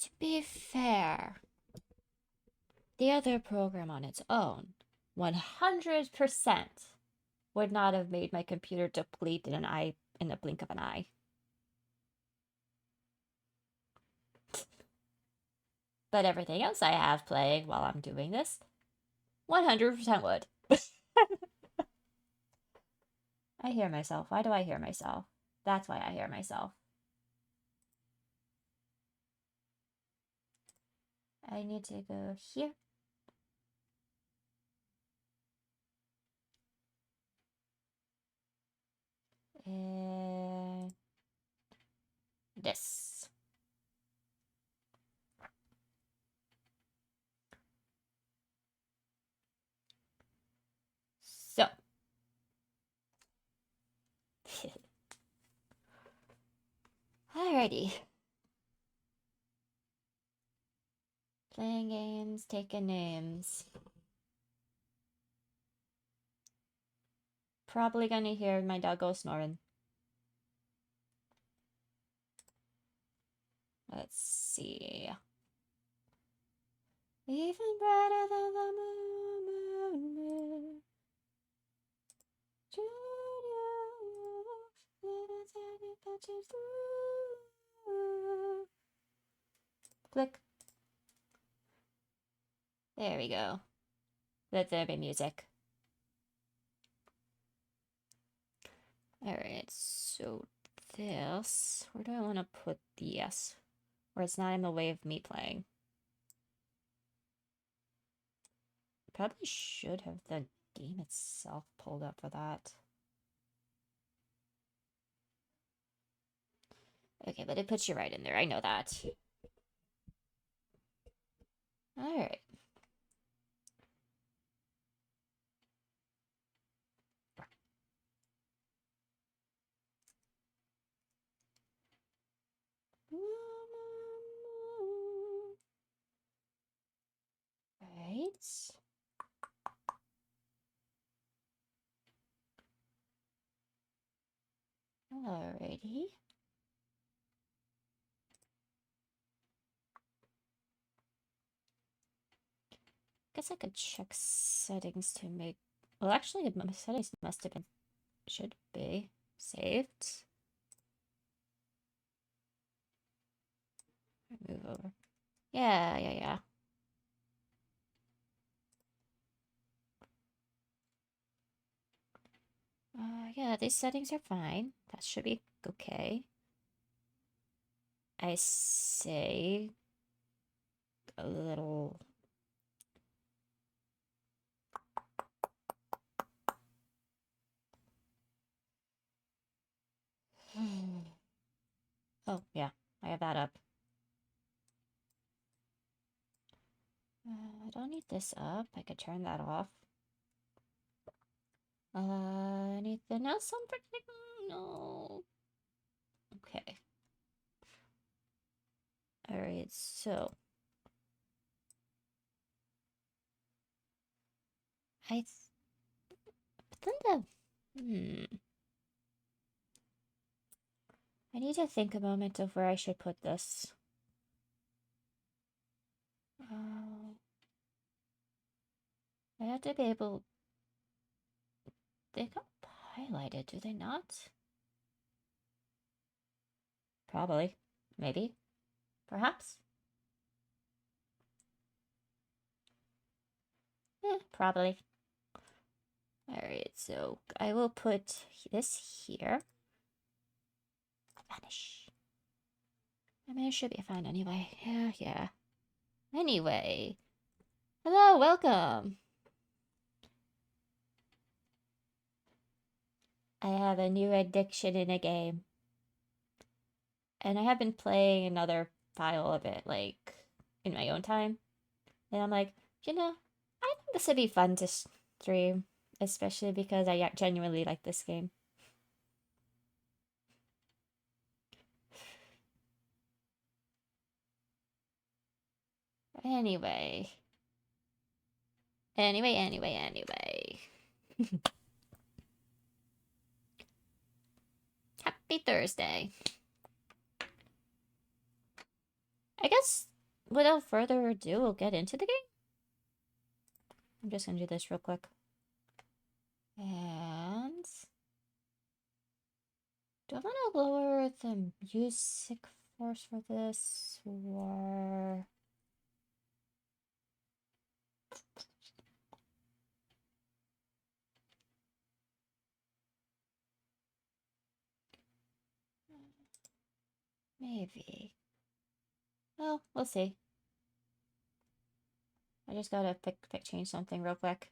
To be fair, the other program on its own, 100% would not have made my computer deplete in the blink of an eye. But everything else I have playing while I'm doing this, 100% would. I hear myself. Why do I hear myself? That's why I hear myself. I need to go here. And this. So. Alrighty. Playing games, taking names. Probably gonna hear my doggo snoring. Let's see. Even brighter than the moon. Click. There we go. Let there be music. Alright, so this... Where do I want to put the S? Where it's not in the way of me playing. Probably should have the game itself pulled up for that. Okay, but it puts you right in there. I know that. Alright. Right. Alrighty. Guess I could check settings to make... Well, actually, my settings must have been... Should be saved. Move over. Yeah. Yeah, these settings are fine. That should be okay. I say a little... Oh, yeah, I have that up. I don't need this up. I could turn that off. Anything else I'm predicting? No. Okay. Alright, so... But then I need to think a moment of where I should put this. I have to be able... They got highlighted, do they not? Probably. Maybe. Perhaps. Probably. Alright, so I will put this here. Vanish. I mean, it should be fine anyway. Yeah. Anyway. Hello, welcome. I have a new addiction in a game. And I have been playing another file of it, like, in my own time. And I'm like, I think this would be fun to stream. Especially because I genuinely like this game. Anyway. Happy Thursday. I guess without further ado, we'll get into the game. I'm just gonna do this real quick. And do I want to lower the music force for this, or maybe? Well, we'll see. I just gotta change something real quick.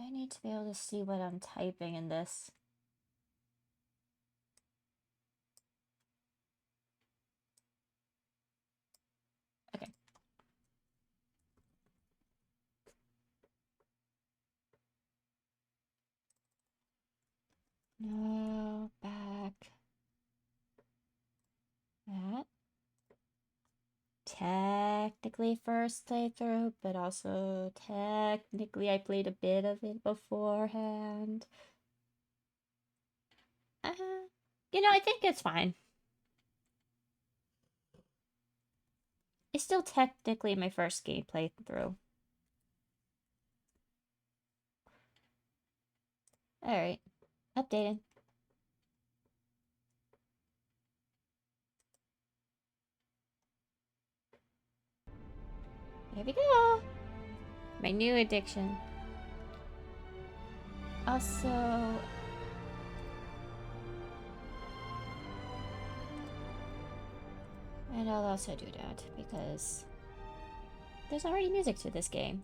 I need to be able to see what I'm typing in this. Okay. No, back. That. Technically first playthrough, but also technically I played a bit of it beforehand. You know, I think it's fine. It's still technically my first game playthrough. Alright, updating. Here we go! My new addiction. Also... And I'll also do that, because... there's already music to this game.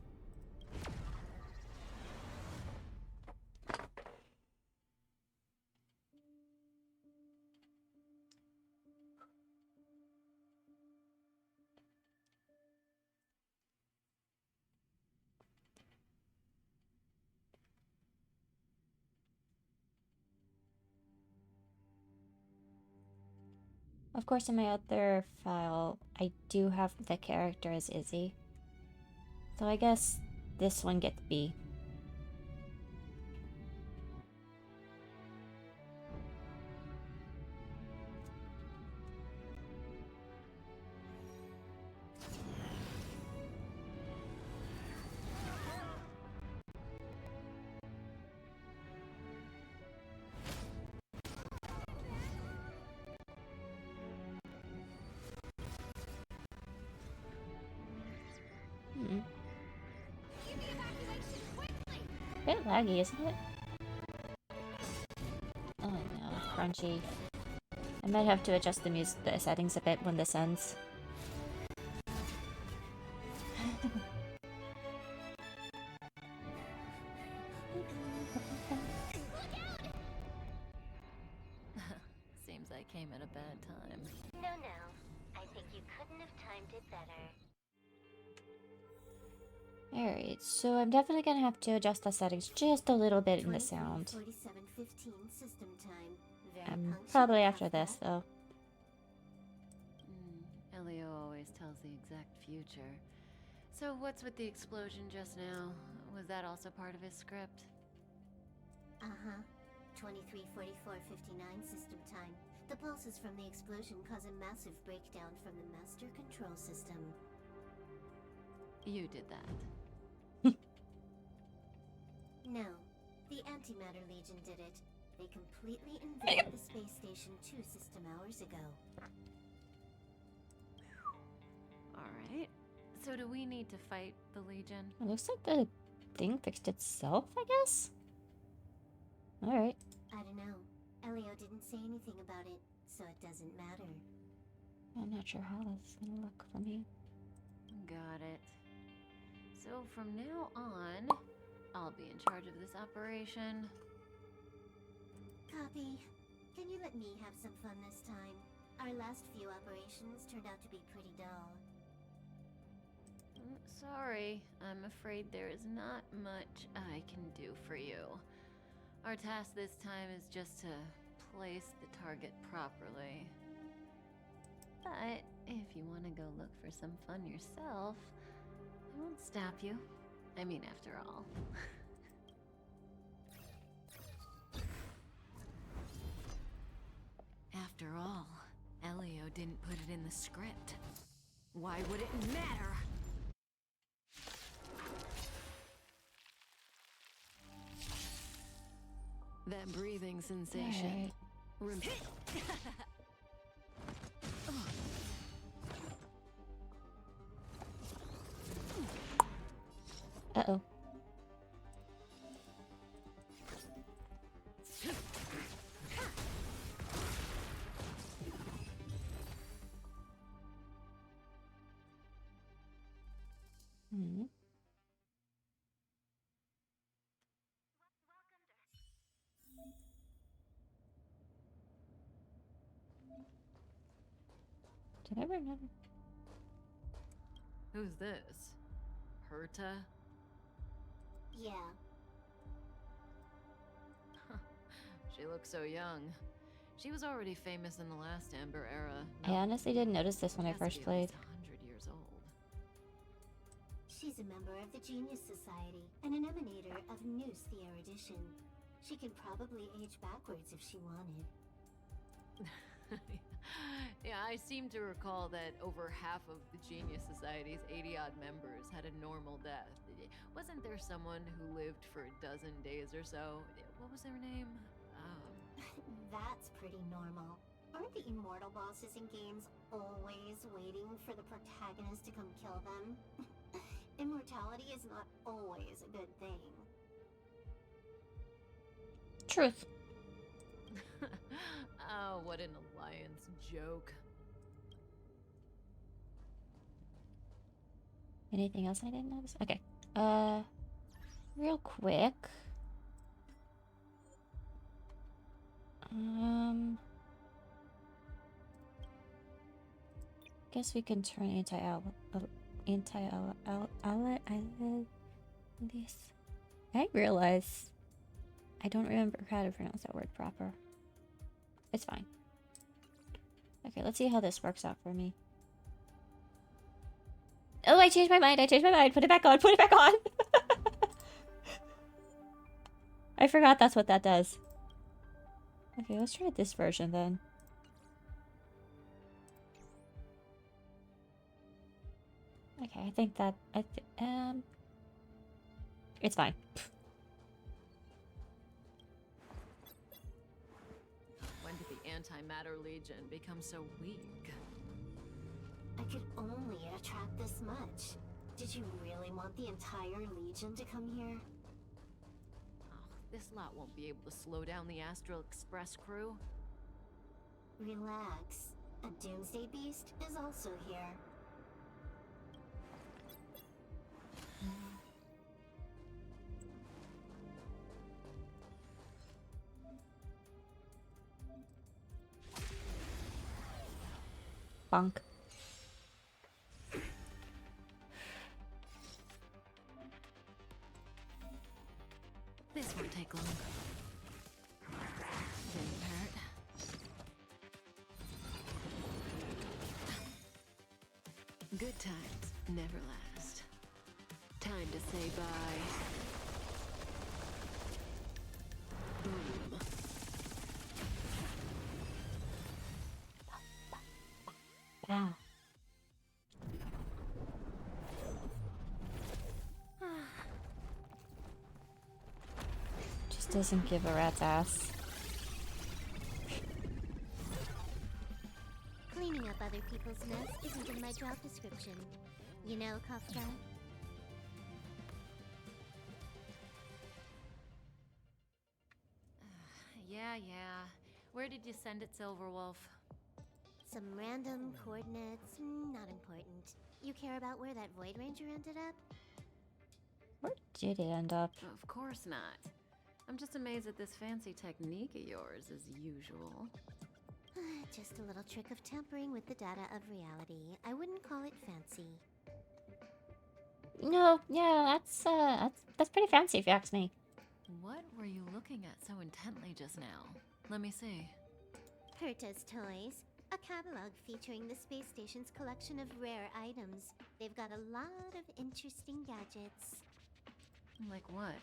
Of course, in my other file, I do have the character as Izzy. So I guess this one gets B. Bit laggy, isn't it? Oh no, it's crunchy. I might have to adjust the settings a bit when this ends. Seems I came at a bad time. No. I think you couldn't have timed it better. Alright, so I'm definitely gonna have to adjust the settings just a little bit in the sound. 47:15 system time. Probably after this, though. Elio always tells the exact future. So what's with the explosion just now? Was that also part of his script? Uh-huh. 23:44:59 system time. The pulses from the explosion cause a massive breakdown from the master control system. You did that. No. The Antimatter Legion did it. They completely invaded the space station 2 system hours ago. Alright. So do we need to fight the Legion? It looks like the thing fixed itself, I guess? Alright. I don't know. Elio didn't say anything about it, so it doesn't matter. I'm not sure how that's gonna look for me. Got it. So from now on, I'll be in charge of this operation. Copy. Can you let me have some fun this time? Our last few operations turned out to be pretty dull. Sorry, I'm afraid there is not much I can do for you. Our task this time is just to place the target properly. But if you want to go look for some fun yourself, I won't stop you. I mean, after all. After all, Elio didn't put it in the script. Why would it matter? That breathing sensation. Uh-oh. Hmm. Did I remember? Who's this? Krita? Yeah. She looks so young. She was already famous in the last Amber era. I honestly didn't notice this when I first played. 100 years old. She's a member of the Genius Society and an emanator of new the erudition. She could probably age backwards if she wanted. Yeah, I seem to recall that over half of the Genius Society's 80-odd members had a normal death. Wasn't there someone who lived for a dozen days or so? What was their name? That's pretty normal. Aren't the immortal bosses in games always waiting for the protagonist to come kill them? Immortality is not always a good thing. Truth. Oh, what an alliance joke. Anything else I didn't notice? Okay. Real quick. Guess we can turn this. I realize I don't remember how to pronounce that word proper. It's fine. Okay, let's see how this works out for me. Oh, I changed my mind. I changed my mind. Put it back on. Put it back on. I forgot that's what that does. Okay, let's try this version then. Okay, I think that it's fine. When did the Antimatter Legion become so weak? I could only attract this much. Did you really want the entire Legion to come here? Oh, this lot won't be able to slow down the Astral Express crew. Relax. A Doomsday Beast is also here. Bonk. This won't take long. Didn't hurt. Good times never last. Time to say bye. Boom. Ah. Just doesn't give a rat's ass. Cleaning up other people's mess isn't in my job description. You know, Kafka? Yeah. Where did you send it, Silverwolf? Some random coordinates, not important. You care about where that Void Ranger ended up? Where did it end up? Of course not. I'm just amazed at this fancy technique of yours, as usual. Just a little trick of tampering with the data of reality. I wouldn't call it fancy. No, yeah, that's pretty fancy if you ask me. What were you looking at so intently just now? Let me see. Krita's Toys, a catalog featuring the space station's collection of rare items. They've got a lot of interesting gadgets. Like what?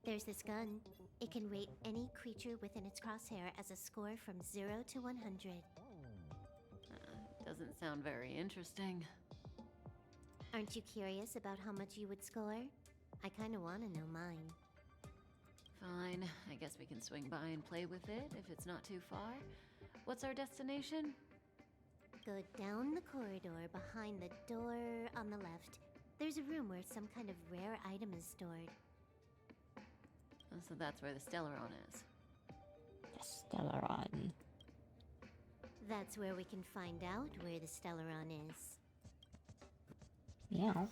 There's this gun. It can rate any creature within its crosshair as a score from 0 to 100. Doesn't sound very interesting. Aren't you curious about how much you would score? I kinda wanna know mine. Fine, I guess we can swing by and play with it if it's not too far. What's our destination? Go down the corridor behind the door on the left. There's a room where some kind of rare item is stored. Oh, so that's where the Stellaron is. The Stellaron. That's where we can find out where the Stellaron is. Yeah.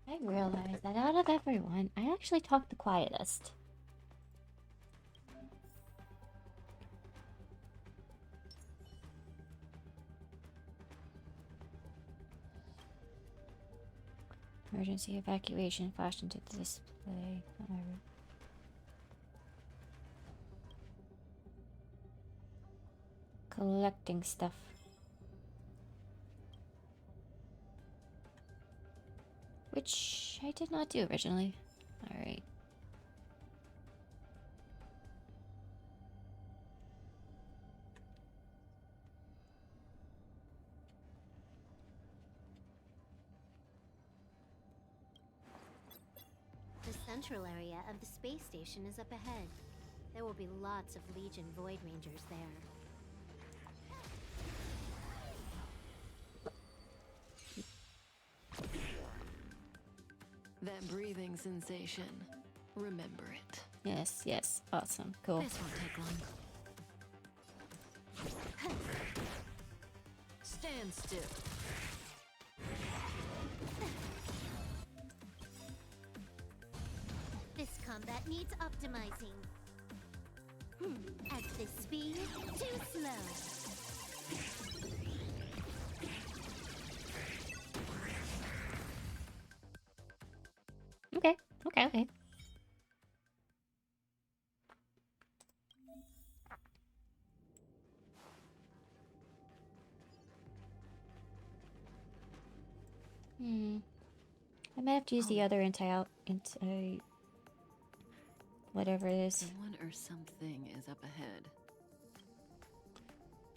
I realized that out of everyone, I actually talk the quietest. Emergency evacuation flashed into the display. Collecting stuff. Which I did not do originally. Alright. The central area of the space station is up ahead. There will be lots of Legion Void Rangers there. That breathing sensation. Remember it. Yes, yes. Awesome. Cool. This won't take long. Stand still. This combat needs optimizing. At this speed, too slow. Okay. Okay. I might have to use the other anti whatever it is. Someone or something is up ahead.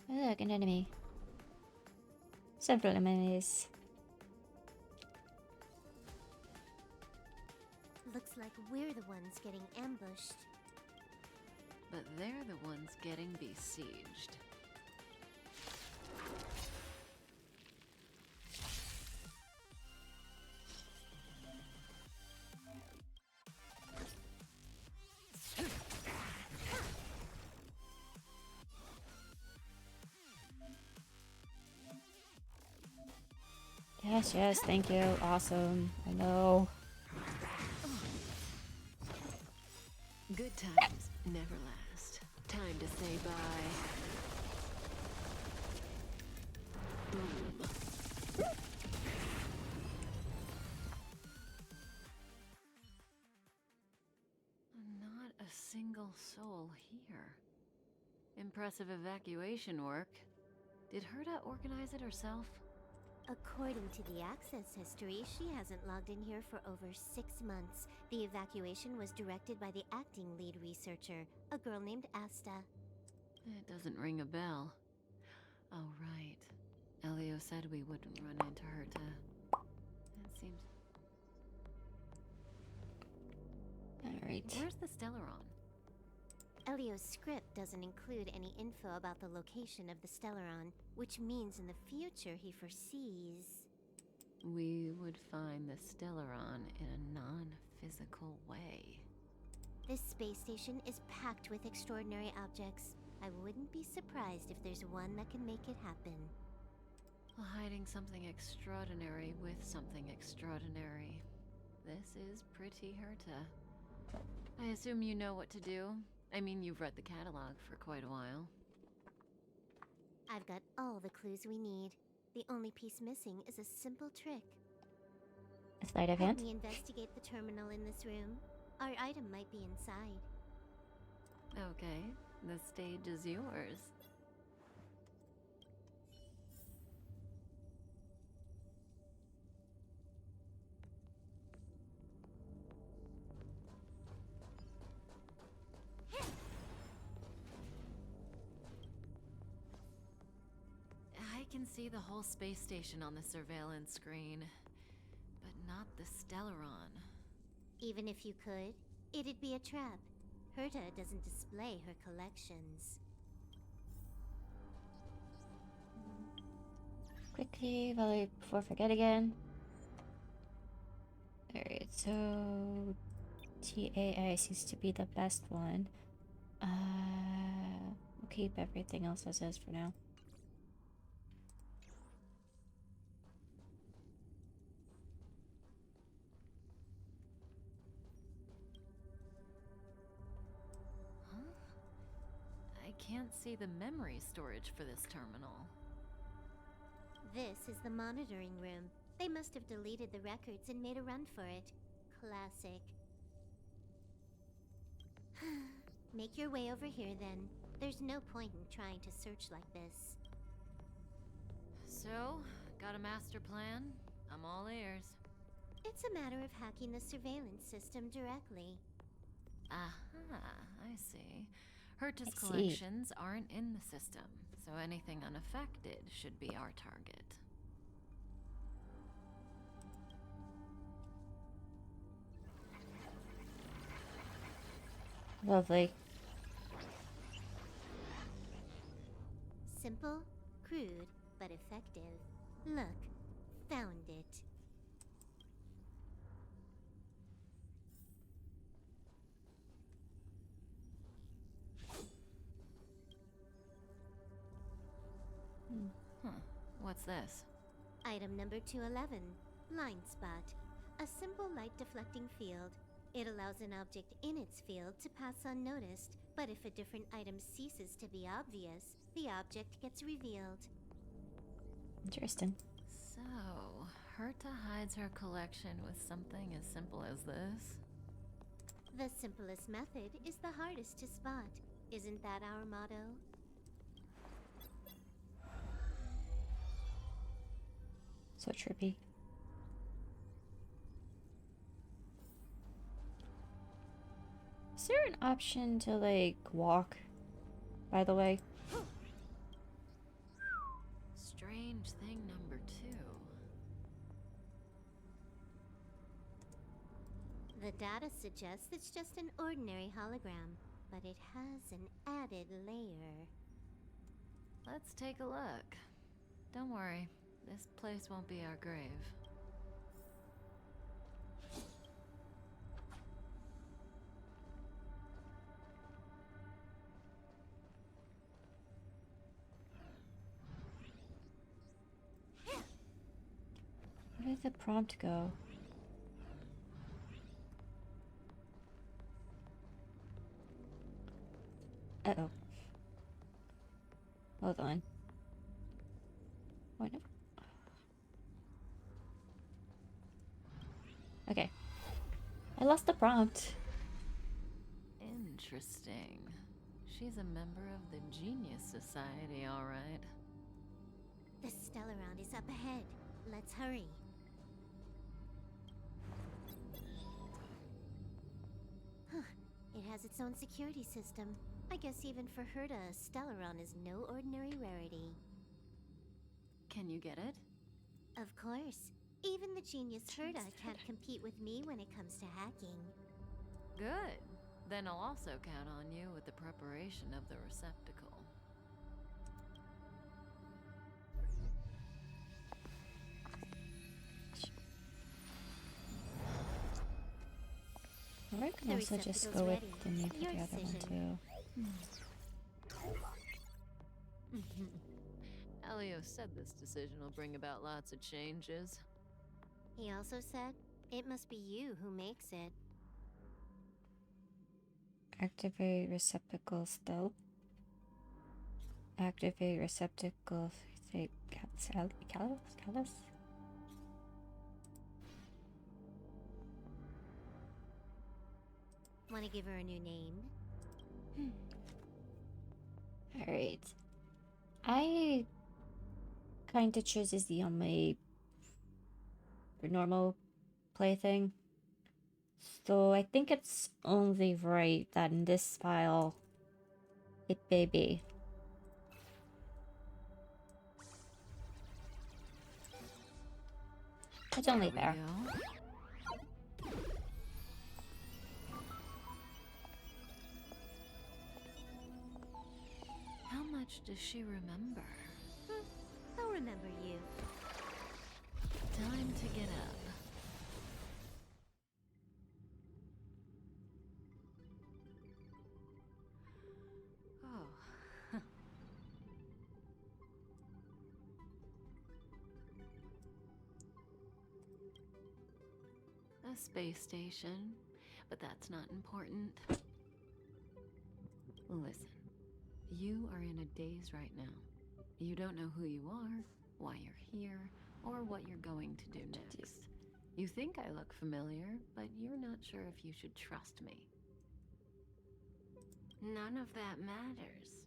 Oh, look, an enemy. Several enemies. Looks like we're the ones getting ambushed. But they're the ones getting besieged. Yes, yes, thank you. Awesome. I know. Good times never last. Time to say bye. Boom. Not a single soul here. Impressive evacuation work. Did Herta organize it herself? According to the access history, she hasn't logged in here for over 6 months. The evacuation was directed by the acting lead researcher, a girl named Asta. It doesn't ring a bell. Oh, right. Elio said we wouldn't run into Herta. It seems... Alright. Where's the Stellaron? Elio's script doesn't include any info about the location of the Stellaron, which means in the future he foresees... We would find the Stellaron in a non-physical way. This space station is packed with extraordinary objects. I wouldn't be surprised if there's one that can make it happen. Hiding something extraordinary with something extraordinary. This is pretty Herta. I assume you know what to do. I mean, you've read the catalog for quite a while. I've got all the clues we need. The only piece missing is a simple trick. A sleight of Help hand? me investigate the terminal in this room. Our item might be inside. Okay, the stage is yours. I can see the whole space station on the surveillance screen, but not the Stellaron. Even if you could, it'd be a trap. Herta doesn't display her collections. Quickly, before I forget again. Alright, so TAI seems to be the best one. We'll keep everything else as is for now. Huh? I can't see the memory storage for this terminal. This is the monitoring room. They must have deleted the records and made a run for it. Classic. Make your way over here then. There's no point in trying to search like this. So, got a master plan? I'm all ears. It's a matter of hacking the surveillance system directly. Aha, I see. Herta's I see. collections aren't in the system, so anything unaffected should be our target. Lovely. Simple, crude, but effective. Look, found it. Huh, what's this? Item number 211, blind spot. A simple light deflecting field. It allows an object in its field to pass unnoticed, but if a different item ceases to be obvious, the object gets revealed. Interesting. So, Herta hides her collection with something as simple as this? The simplest method is the hardest to spot. Isn't that our motto? So trippy. Is there an option to, like, walk, by the way? Strange thing number 2. The data suggests it's just an ordinary hologram, but it has an added layer. Let's take a look. Don't worry, this place won't be our grave. Where did the prompt go? Uh-oh. Hold on. What? Okay. I lost the prompt. Interesting. She's a member of the Genius Society, all right. The Stellaron is up ahead. Let's hurry. Huh. It has its own security system. I guess even for Herta, a Stellaron is no ordinary rarity. Can you get it? Of course. Even the genius Herta can't compete with me when it comes to hacking. Good. Then I'll also count on you with the preparation of the receptacle. Or I can The also just receptacle's go with ready. the need for Your the other one decision. too. Elio said this decision will bring about lots of changes. He also said, it must be you who makes it. Activate receptacle stealth. Activate receptacle. Say callus. Want to give her a new name? Alright. I kind of chooses the only normal play thing. So I think it's only right that in this file it may be. It's only fair. How much does she remember? I'll remember you. Time to get up. Oh. A space station, but that's not important. Listen, you are in a daze right now. You don't know who you are, why you're here, or what you're going to do next. You think I look familiar, but you're not sure if you should trust me. None of that matters.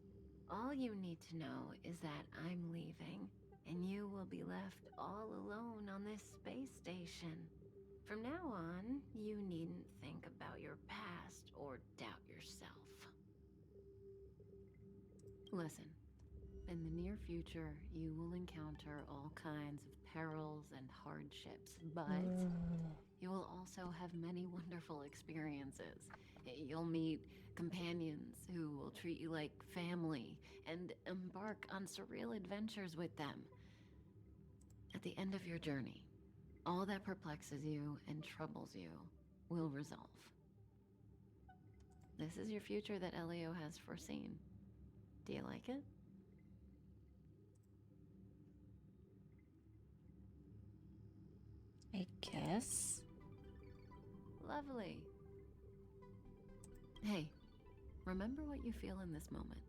All you need to know is that I'm leaving, and you will be left all alone on this space station. From now on, you needn't think about your past or doubt yourself. Listen, in the near future, you will encounter all kinds of perils and hardships, but you will also have many wonderful experiences. You'll meet companions who will treat you like family and embark on surreal adventures with them. At the end of your journey, all that perplexes you and troubles you will resolve. This is your future that Elio has foreseen. Do you like it? I guess. Lovely. Hey, remember what you feel in this moment.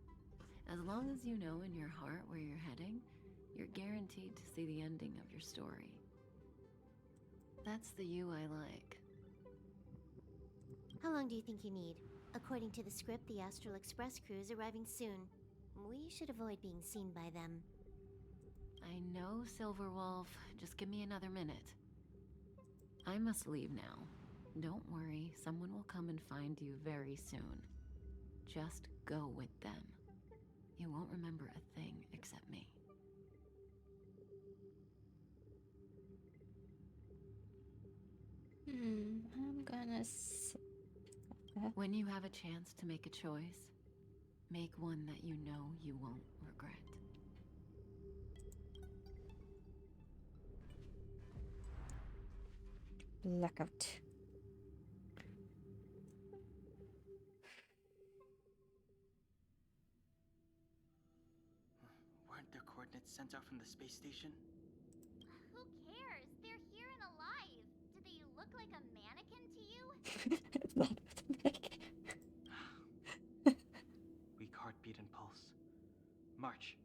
As long as you know in your heart where you're heading, you're guaranteed to see the ending of your story. That's the you I like. How long do you think you need? According to the script, the Astral Express crew is arriving soon. We should avoid being seen by them. I know, Silverwolf. Just give me another minute. I must leave now. Don't worry, someone will come and find you very soon. Just go with them. You won't remember a thing except me. I'm gonna When you have a chance to make a choice, make one that you know you won't regret. blackout. Weren't their coordinates sent out from the space station? Who cares? They're here and alive. Do they look like a mannequin to you? Weak heartbeat and pulse. March,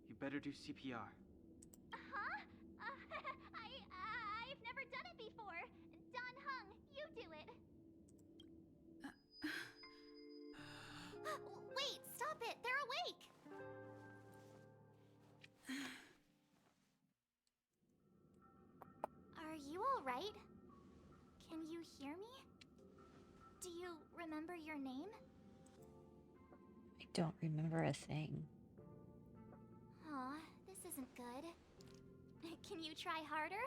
you better do CPR. Huh? I've never done it before. Don Hung, you do it. Wait, stop it. They're awake. Are you all right? Can you hear me? Do you remember your name? I don't remember a thing. Aw, this isn't good. Can you try harder?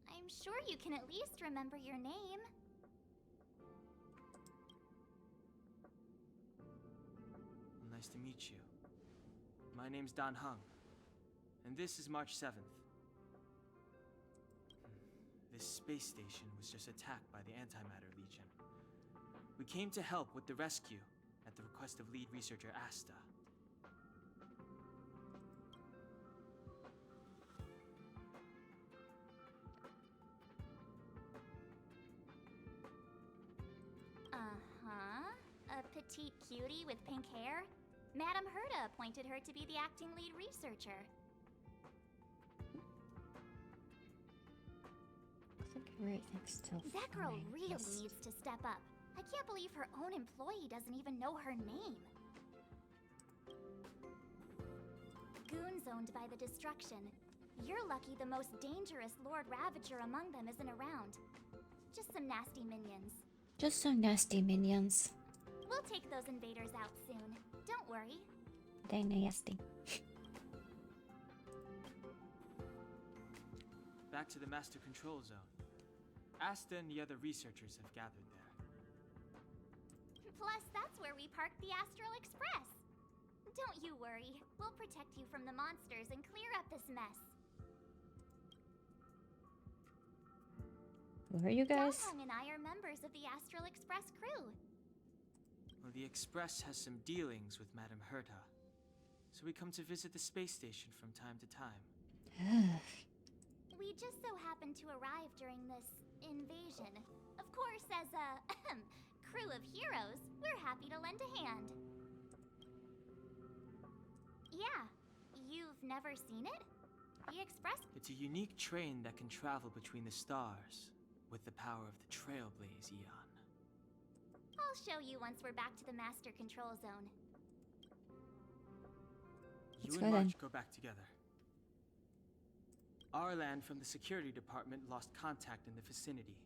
I'm sure you can at least remember your name. Nice to meet you. My name's Don Hung, and this is March 7th. This space station was just attacked by the Antimatter Legion. We came to help with the rescue at the request of lead researcher Asta. petite cutie with pink hair? Madame Herta appointed her to be the acting lead researcher. Looks like everything's still That girl fine. really Yes. needs to step up. I can't believe her own employee doesn't even know her name. Goons owned by the destruction. You're lucky the most dangerous Lord Ravager among them isn't around. Just some nasty minions. Just some nasty minions. We'll take those invaders out soon. Don't worry. They nasty. Back to the Master Control Zone. Asta and the other researchers have gathered there. Plus, that's where we parked the Astral Express. Don't you worry. We'll protect you from the monsters and clear up this mess. Who are you guys? Donghong and I are members of the Astral Express crew. Well, the Express has some dealings with Madame Herta, so we come to visit the space station from time to time. We just so happened to arrive during this invasion. Of course, as a crew of heroes, we're happy to lend a hand. Yeah, you've never seen it? The Express. It's a unique train that can travel between the stars with the power of the Trailblaze Eon. I'll show you once we're back to the Master Control Zone. Let's You go and then. March go back together. Arlan from the security department lost contact in the vicinity.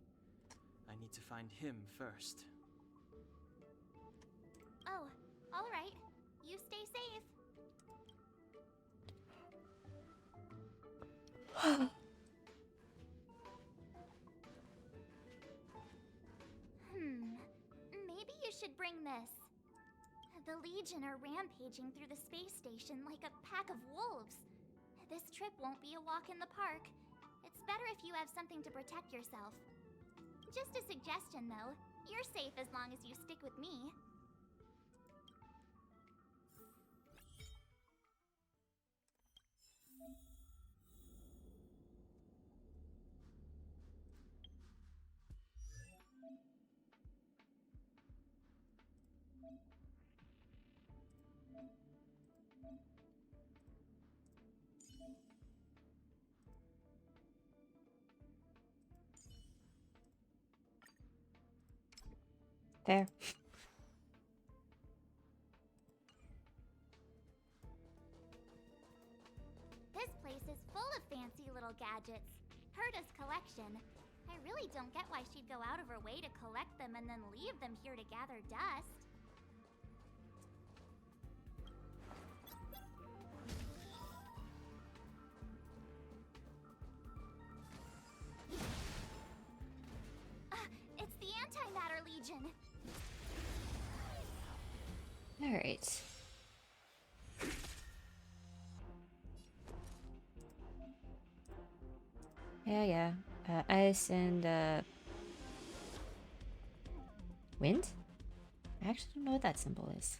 I need to find him first. Oh, all right. You stay safe. Maybe you should bring this. The Legion are rampaging through the space station like a pack of wolves. This trip won't be a walk in the park. It's better if you have something to protect yourself. Just a suggestion, though. You're safe as long as you stick with me. There. This place is full of fancy little gadgets. Herta's collection. I really don't get why she'd go out of her way to collect them and then leave them here to gather dust. It's the Antimatter Legion. Alright. Yeah. Ice and wind? I actually don't know what that symbol is.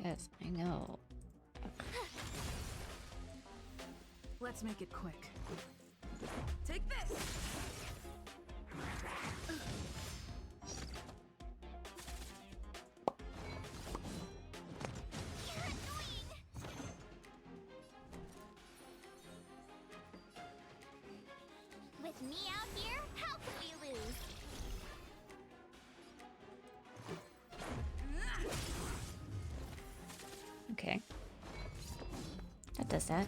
Yes, I know. Let's make it quick. Take this! You're annoying! With me out here, how can we lose? Okay. That does that.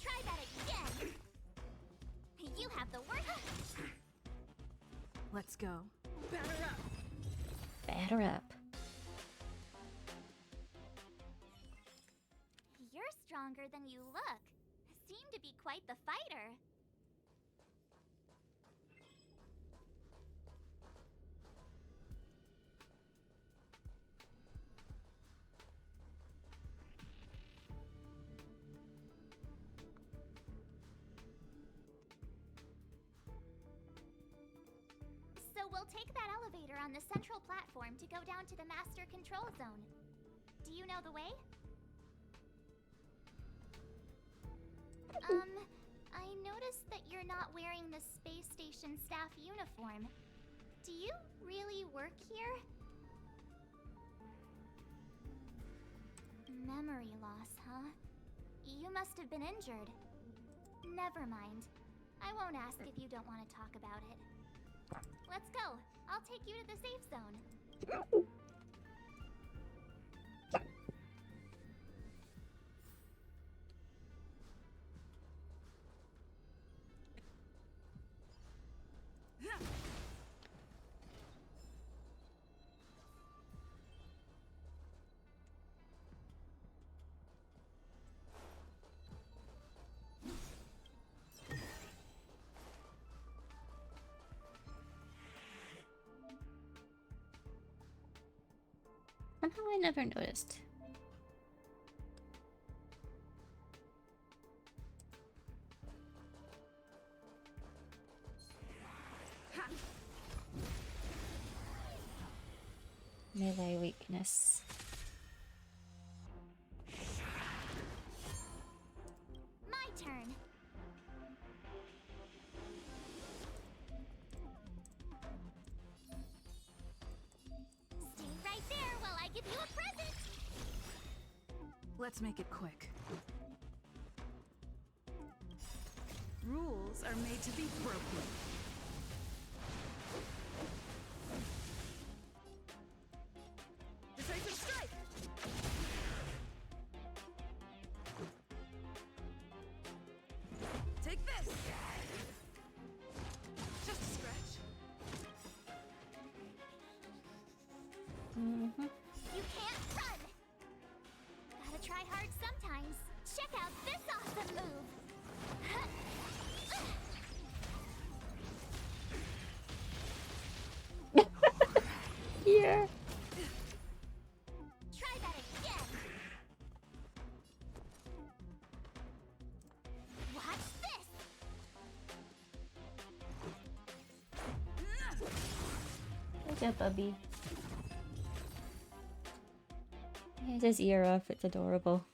Try that again! You have the work. Let's go. Batter up! Batter up. You're stronger than you look. Seem to be quite the fighter. So we'll take that elevator on the central platform to go down to the Master Control Zone. Do you know the way? noticed that you're not wearing the space station staff uniform. Do you really work here? Memory loss, huh? You must have been injured. Never mind. I won't ask if you don't want to talk about it. Let's go. I'll take you to the safe zone. Somehow I never noticed. Melee weakness. My turn. Stay right there while I give you a present. Let's make it quick. Rules are made to be broken. Decisive strike! Take this! Just a scratch. You can't run. Gotta try hard sometimes. Check out this awesome move. Here. Try that again. Watch this. Good job, Bubby. It his ear off, it's adorable.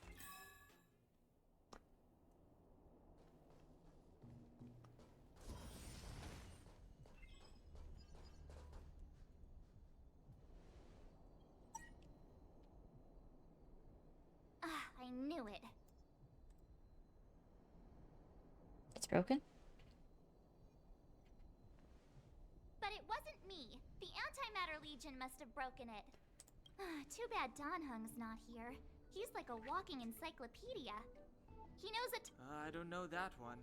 I knew it. It's broken? But it wasn't me. The Antimatter Legion must have broken it. Too bad Donhung's not here. He's like a walking encyclopedia. He knows it. I don't know that one.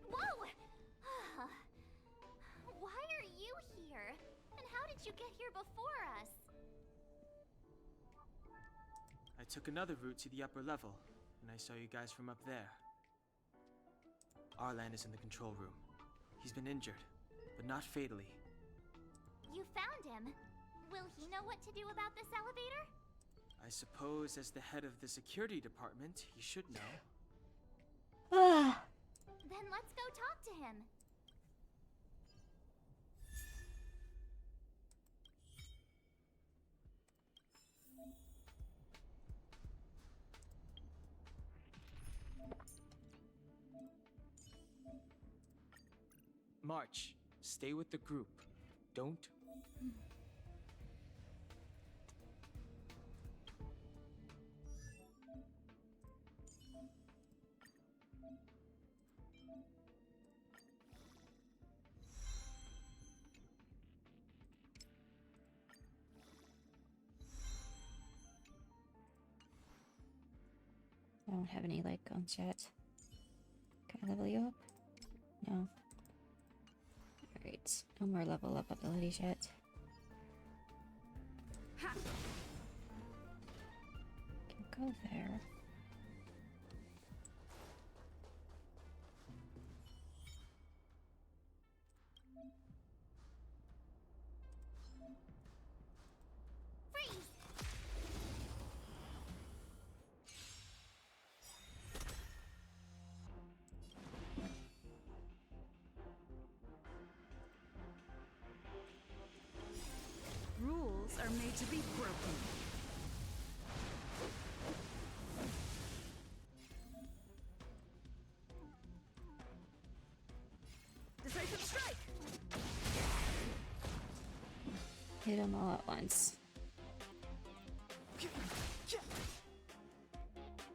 Whoa! Why are you here? And how did you get here before us? I took another route to the upper level, and I saw you guys from up there. Arlan is in the control room. He's been injured, but not fatally. You found him. Will he know what to do about this elevator? I suppose as the head of the security department, he should know. Ah. Then let's go talk to him. March, stay with the group. Don't. I don't have any like guns yet. Can I level you up? No. Alright, no more level up abilities yet. Ha! Can go there. Freeze! Rules are made to be broken. them all at once.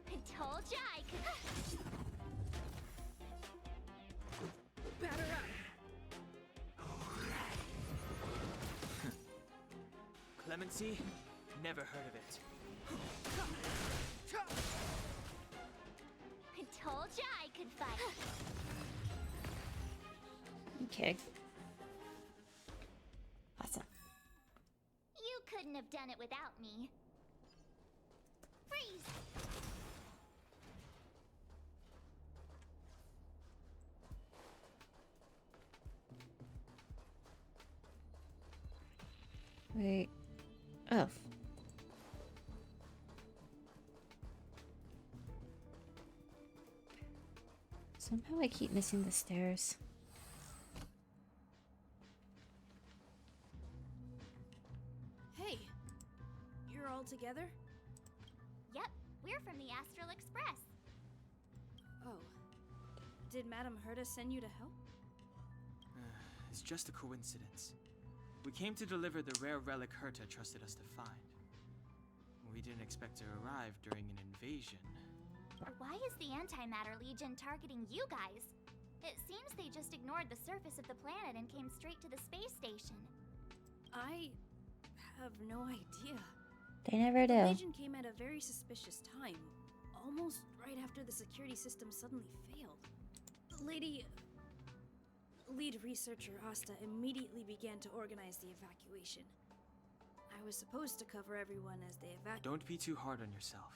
I told ya I could. Batter up. Clemency? Never heard of it. I told ya I could fight. Okay. Awesome. You couldn't have done it without me. Freeze! Wait. Oh. Somehow I keep missing the stairs. Hey, you're all together? Yep, we're from the Astral Express. Oh. Did Madame Herta send you to help? It's just a coincidence. We came to deliver the rare relic Herta trusted us to find. We didn't expect to arrive during an invasion. Why is the Antimatter Legion targeting you guys? It seems they just ignored the surface of the planet and came straight to the space station. I have no idea. They never The do. Legion came at a very suspicious time, almost right after the security system suddenly failed. Lead researcher Asta immediately began to organize the evacuation. I was supposed to cover everyone as they evacuated. Don't be too hard on yourself.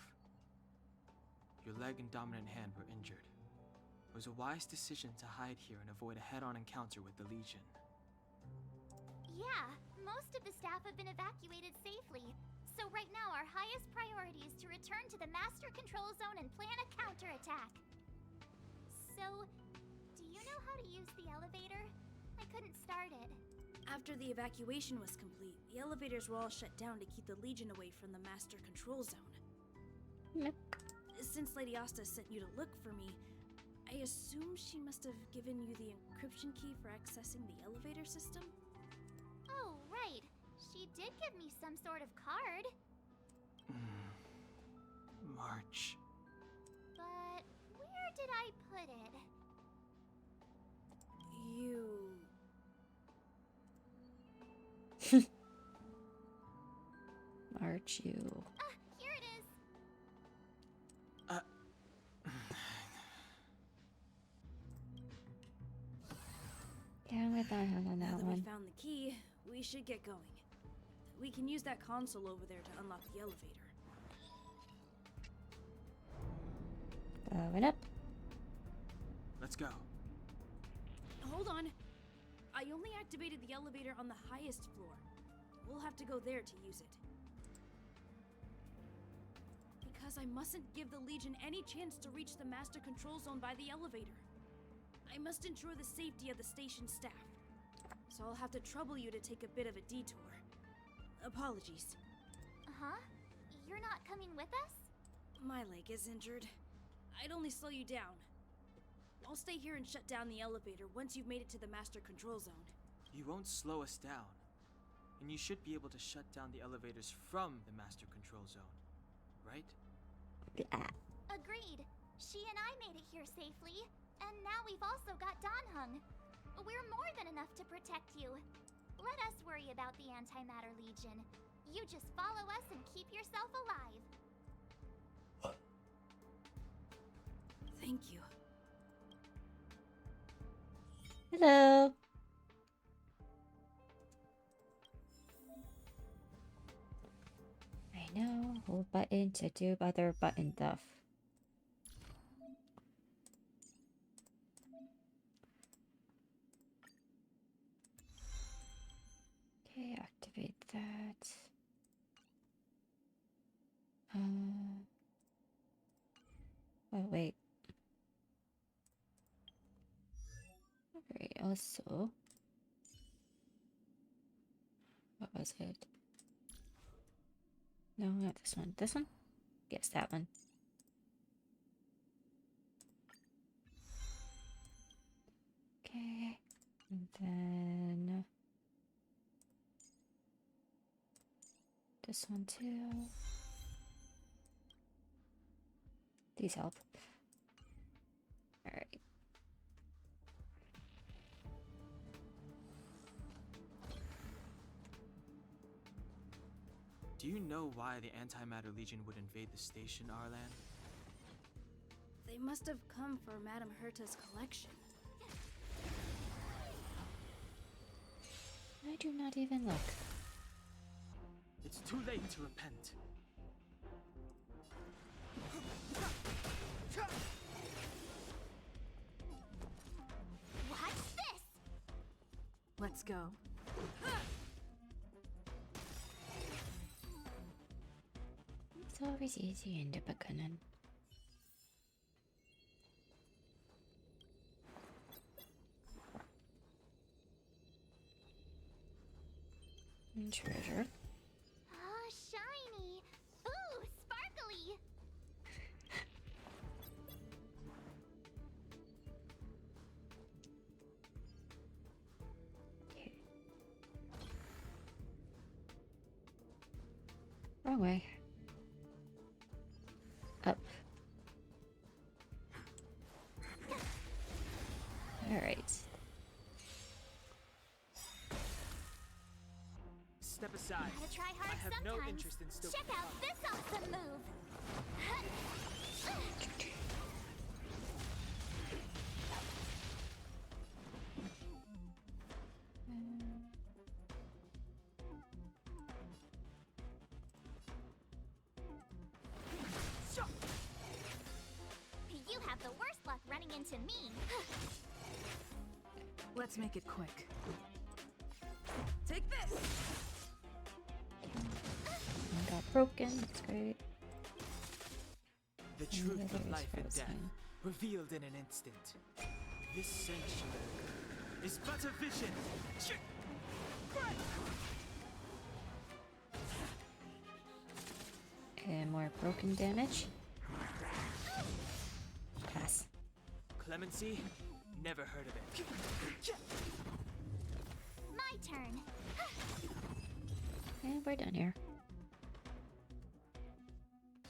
Your leg and dominant hand were injured. It was a wise decision to hide here and avoid a head-on encounter with the Legion. Yeah, most of the staff have been evacuated safely. So right now our highest priority is to return to the Master Control Zone and plan a counterattack. So, do you know how to use the elevator? I couldn't start it. After the evacuation was complete, the elevators were all shut down to keep the Legion away from the Master Control Zone. Yep. Since Lady Asta sent you to look for me, I assume she must have given you the encryption key for accessing the elevator system? Oh, right. She did give me some sort of card. March. But where did I put it? You... March you. Here it is. Yeah, I'm with that on Now that that we one. found the key, we should get going. We can use that console over there to unlock the elevator. Going up. Let's go. Hold on. I only activated the elevator on the highest floor. We'll have to go there to use it. Because I mustn't give the Legion any chance to reach the Master Control Zone by the elevator. I must ensure the safety of the station staff. So I'll have to trouble you to take a bit of a detour. Apologies. Huh? You're not coming with us? My leg is injured. I'd only slow you down. I'll stay here and shut down the elevator once you've made it to the Master Control Zone. You won't slow us down. And you should be able to shut down the elevators from the Master Control Zone, right? Agreed. She and I made it here safely. And now we've also got Danhung. We're more than enough to protect you. Let us worry about the Antimatter Legion. You just follow us and keep yourself alive. Thank you. Hello. I know. Hold button to do other button stuff. Okay, activate that. Oh wait. Okay, also. What was it? No, not this one. This one? Yes, that one. Okay. And then This one too. These help. Alright. Do you know why the Antimatter Legion would invade the station, Arlan? They must have come for Madame Herta's collection. I do not even look. It's too late to repent. Watch this! Let's go. It's always easy in the beginning. And treasure. Oh, shiny! Ooh, sparkly! Okay. Wrong way. Up. Alright. Step aside. Gotta try hard I have sometimes. no interest in still. Check out this awesome move! You have the worst luck running into me. Let's make it quick. Take this! One got broken, that's great. The And truth the of other is life and death, frozen. revealed in an instant. This sanctuary is but a vision. And more broken damage. Pass. Clemency? Never heard of it. My turn. And we're done here.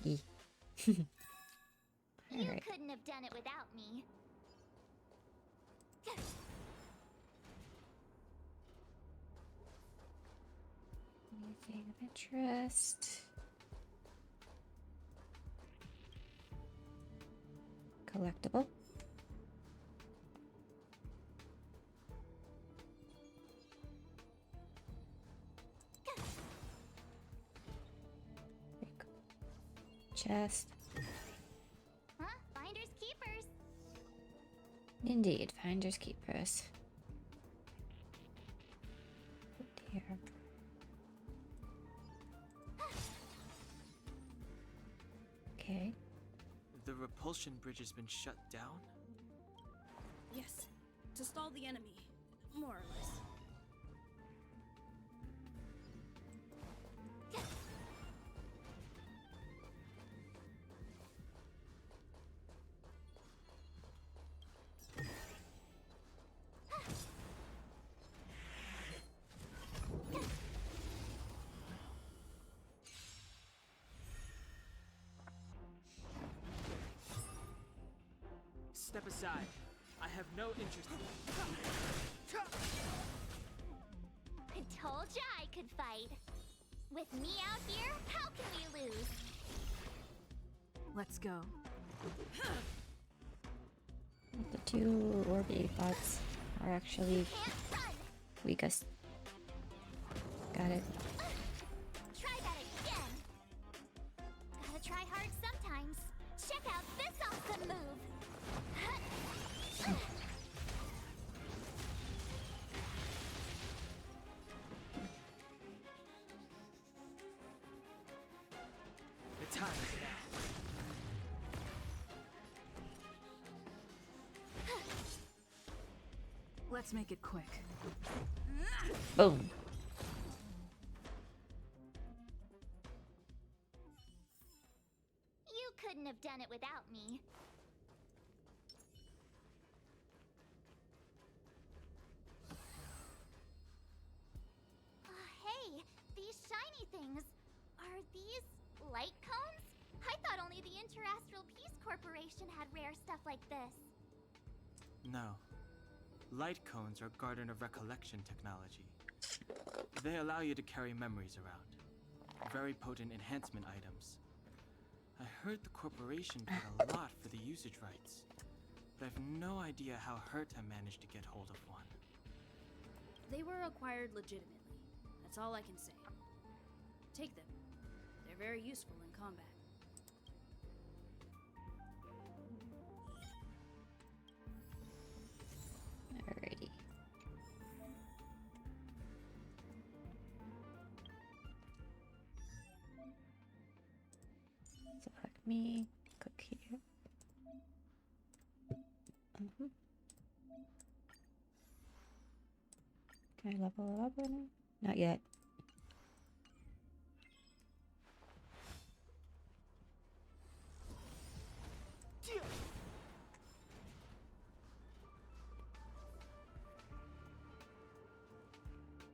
Yee. You Alright. couldn't have done it without me. Anything of interest? Collectible. Very cool. Chest. Huh? Finders keepers. Indeed, finders keepers. Oh dear. Okay. The repulsion bridge has been shut down? Yes, to stall the enemy, more or less. Step aside. I have no interest in. I told ya I could fight. With me out here, how can we lose? Let's go. The two Orby bots are actually Can't run! weakest. Got it. Try that again! Gotta try hard sometimes. Check out this awesome move! The time is now. Let's make it quick. Boom. You couldn't have done it without me. Hey, these shiny things. These light cones? I thought only the Interastral Peace Corporation had rare stuff like this. No. Light cones are Garden of Recollection technology. They allow you to carry memories around. Very potent enhancement items. I heard the corporation paid a lot for the usage rights, but I've no idea how Herta managed to get hold of one. They were acquired legitimately. That's all I can say. Take them. They're very useful in combat. Alrighty. Select me. Click here. Can I level up or no? Not yet.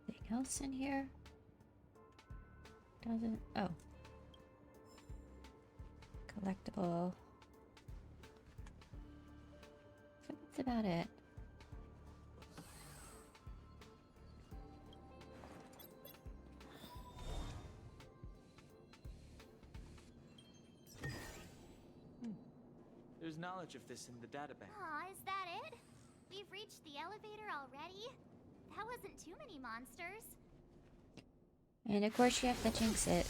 Anything else in here? Doesn't. Oh. Collectible. I think that's about it. There's knowledge of this in the databank. Aw, is that it? We've reached the elevator already? That wasn't too many monsters. And of course you have to jinx it.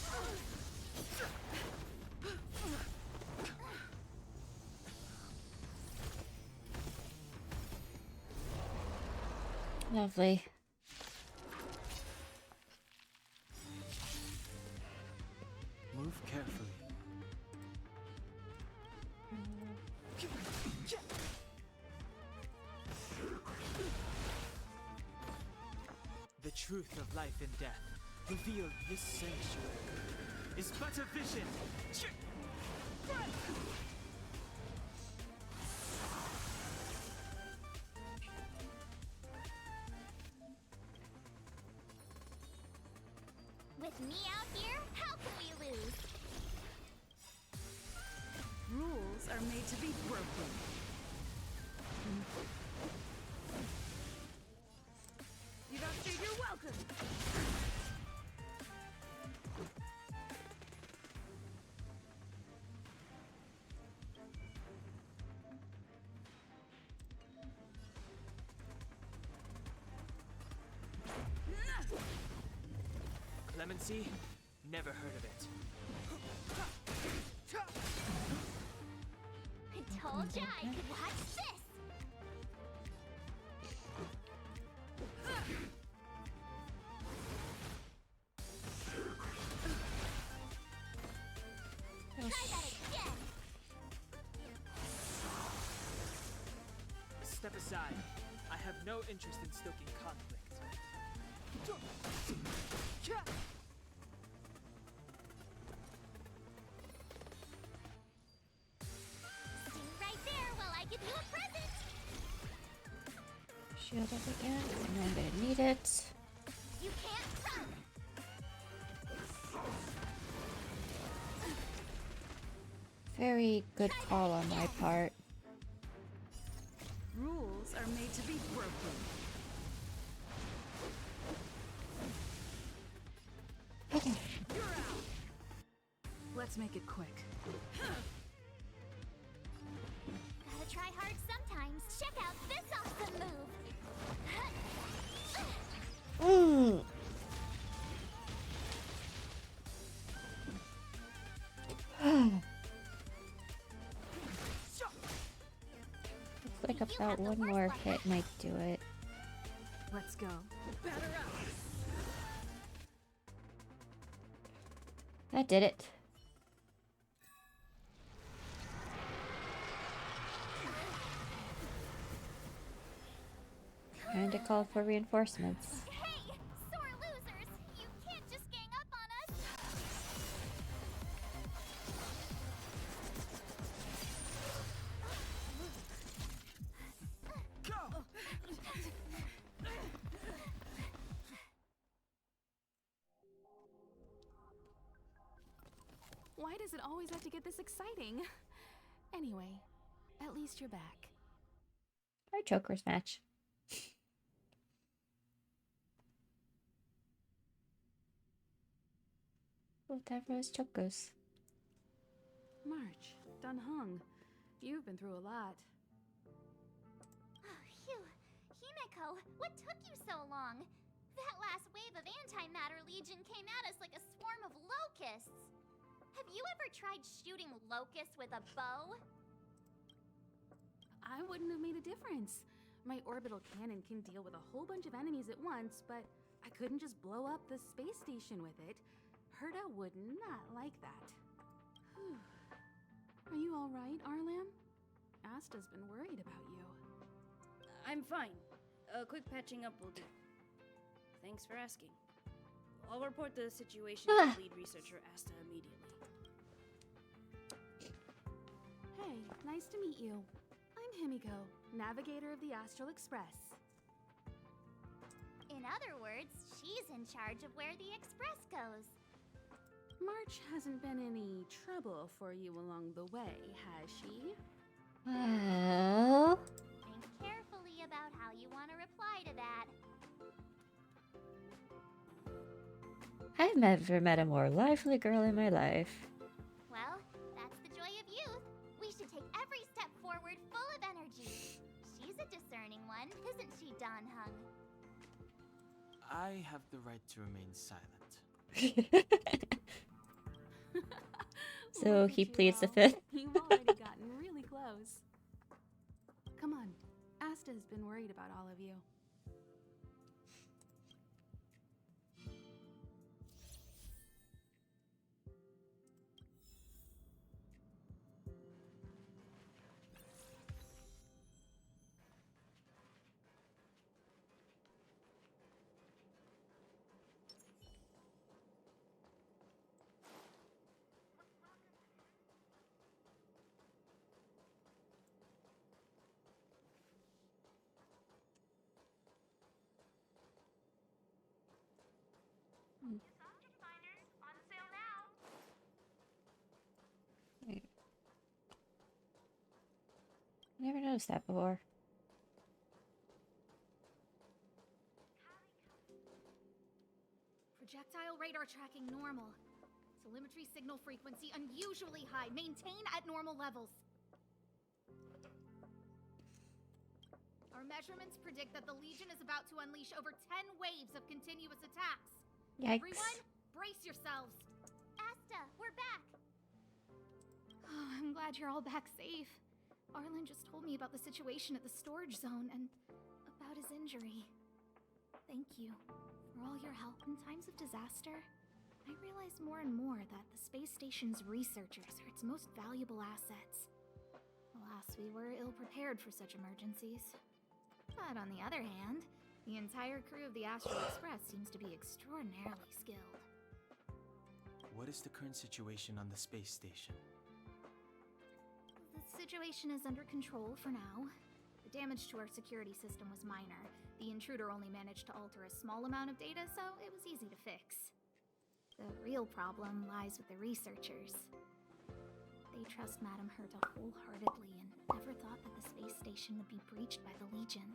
Lovely. Move carefully. The truth of life and death, revealed this sanctuary, is but a vision. With me out here, how can we lose? Rules are made to be broken. You don't say you're welcome. Clemency? Never heard of it. I told ya I could watch this! Try that again! Step aside. I have no interest in stoking conflict. Stay right there while I give you a present! Shield up again. I know I'm gonna need it. You can't run! Very good call on my part. Rules are made to be broken. Okay. You're out. Let's make it quick. Gotta try hard sometimes. Check out this awesome move! Looks like about one more hit might do it. Let's go. Batter up. That did it. Time to call for reinforcements. Hey! Sore losers! You can't just gang up on us! Why does it always have to get this exciting? Anyway, at least you're back. Our chokers match. Whatever is chokers. March, Dunhung, you've been through a lot. Oh, phew. Himeko, what took you so long? That last wave of antimatter legion came at us like a swarm of locusts. Have you ever tried shooting locusts with a bow? I wouldn't have made a difference. My orbital cannon can deal with a whole bunch of enemies at once, but I couldn't just blow up the space station with it. Herta would not like that. Whew. Are you all right, Arlam? Asta's been worried about you. I'm fine. A quick patching up will do. Thanks for asking. I'll report the situation to lead researcher Asta immediately. Hey, nice to meet you. I'm Himiko, navigator of the Astral Express. In other words, she's in charge of where the express goes. March hasn't been any trouble for you along the way, has she? Well, Think carefully about how you want to reply to that. I've never met a more lively girl in my life. Well, that's the joy of youth. We should take every step forward full of energy. She's a discerning one, isn't she, Donhung? I have the right to remain silent. So Look he at you pleads the all. fifth. You've already gotten really close. Come on, Asta's been worried about all of you. Never noticed that before. Projectile radar tracking normal. Telemetry signal frequency unusually high. Maintain at normal levels. Our measurements predict that the Legion is about to unleash over 10 waves of continuous attacks. Yikes. Everyone, brace yourselves. Asta, we're back. Oh, I'm glad you're all back safe. Arlen just told me about the situation at the storage zone and about his injury. Thank you for all your help in times of disaster. I realize more and more that the space station's researchers are its most valuable assets. Alas, we were ill-prepared for such emergencies. But on the other hand, the entire crew of the Astral Express seems to be extraordinarily skilled. What is the current situation on the space station? The situation is under control for now. The damage to our security system was minor. The intruder only managed to alter a small amount of data, so it was easy to fix. The real problem lies with the researchers. They trust Madame Herta wholeheartedly and never thought that the space station would be breached by the Legion.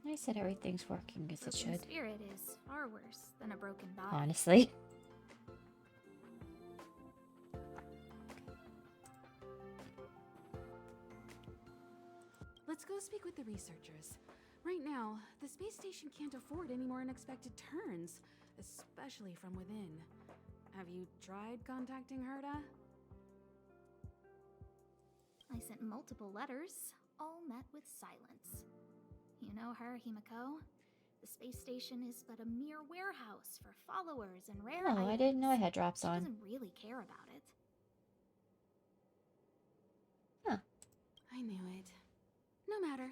I said everything's working as it Broken should. spirit is far worse than a broken body. Honestly. Let's go speak with the researchers. Right now, the space station can't afford any more unexpected turns, especially from within. Have you tried contacting Herta? I sent multiple letters, all met with silence. You know her, Himiko? The space station is but a mere warehouse for followers and rare Oh, items. I didn't know I had drops She on. doesn't really care about it. I knew it. No matter.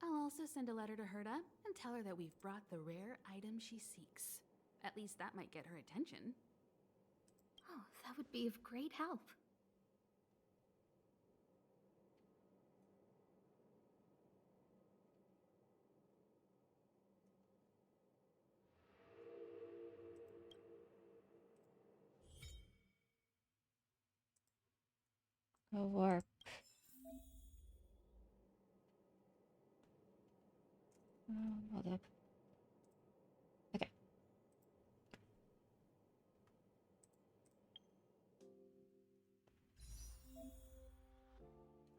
I'll also send a letter to Herta and tell her that we've brought the rare item she seeks. At least that might get her attention. Oh, that would be of great help. A warp. Hold up. Okay.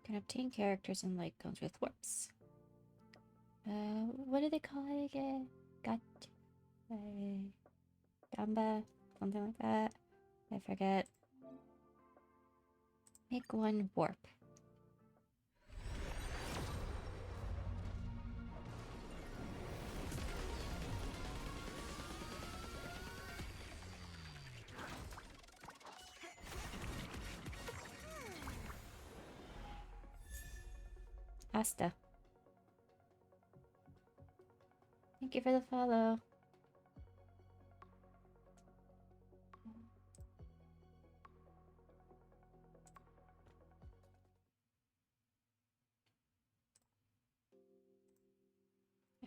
Can obtain characters in light cones with warps. What do they call it again? Gamba? Something like that. I forget. Make one warp. Asta. Thank you for the follow.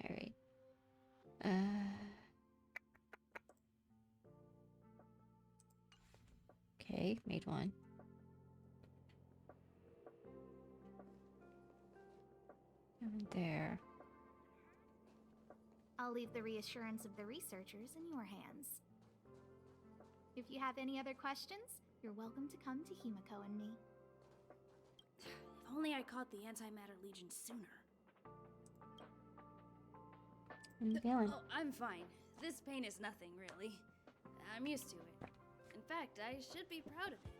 Alright. Okay, made one. And there. I'll leave the reassurance of the researchers in your hands. If you have any other questions, you're welcome to come to Himiko and me. If only I caught the Antimatter Legion sooner. How you feeling? Oh, I'm fine. This pain is nothing, really. I'm used to it. In fact, I should be proud of it.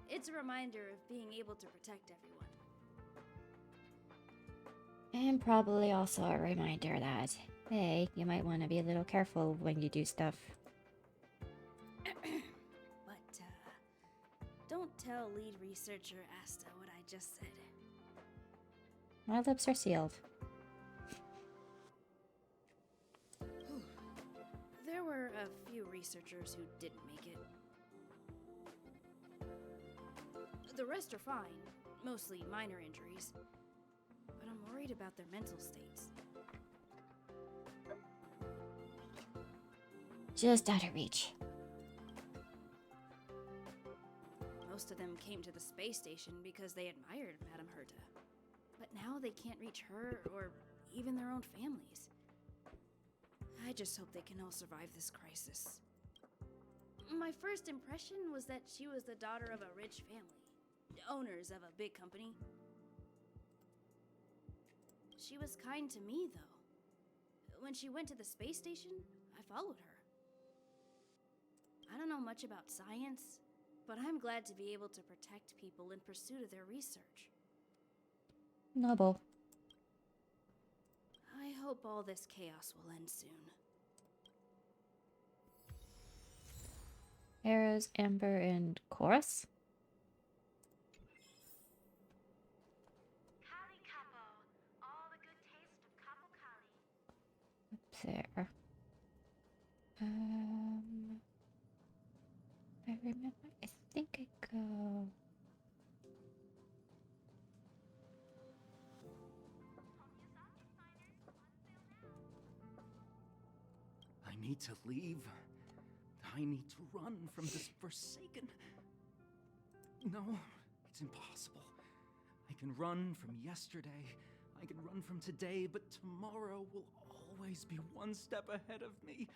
It's a reminder of being able to protect everyone. And probably also a reminder that, hey, you might want to be a little careful when you do stuff. But, don't tell lead researcher Asta what I just said. My lips are sealed. There were a few researchers who didn't make it. The rest are fine, mostly minor injuries. But I'm worried about their mental states. Just out of reach. Most of them came to the space station because they admired Madame Herta. But now they can't reach her or even their own families. I just hope they can all survive this crisis. My first impression was that she was the daughter of a rich family, owners of a big company. She was kind to me, though. When she went to the space station, I followed her. I don't know much about science, but I'm glad to be able to protect people in pursuit of their research. Noble. I hope all this chaos will end soon. Arrows, Amber, and Chorus? Kali Capo, all the good taste of Capo Kali. Up there. I remember, I think I go... I need to leave. I need to run from this Forsaken. No, it's impossible. I can run from yesterday. I can run from today, but tomorrow will always be one step ahead of me.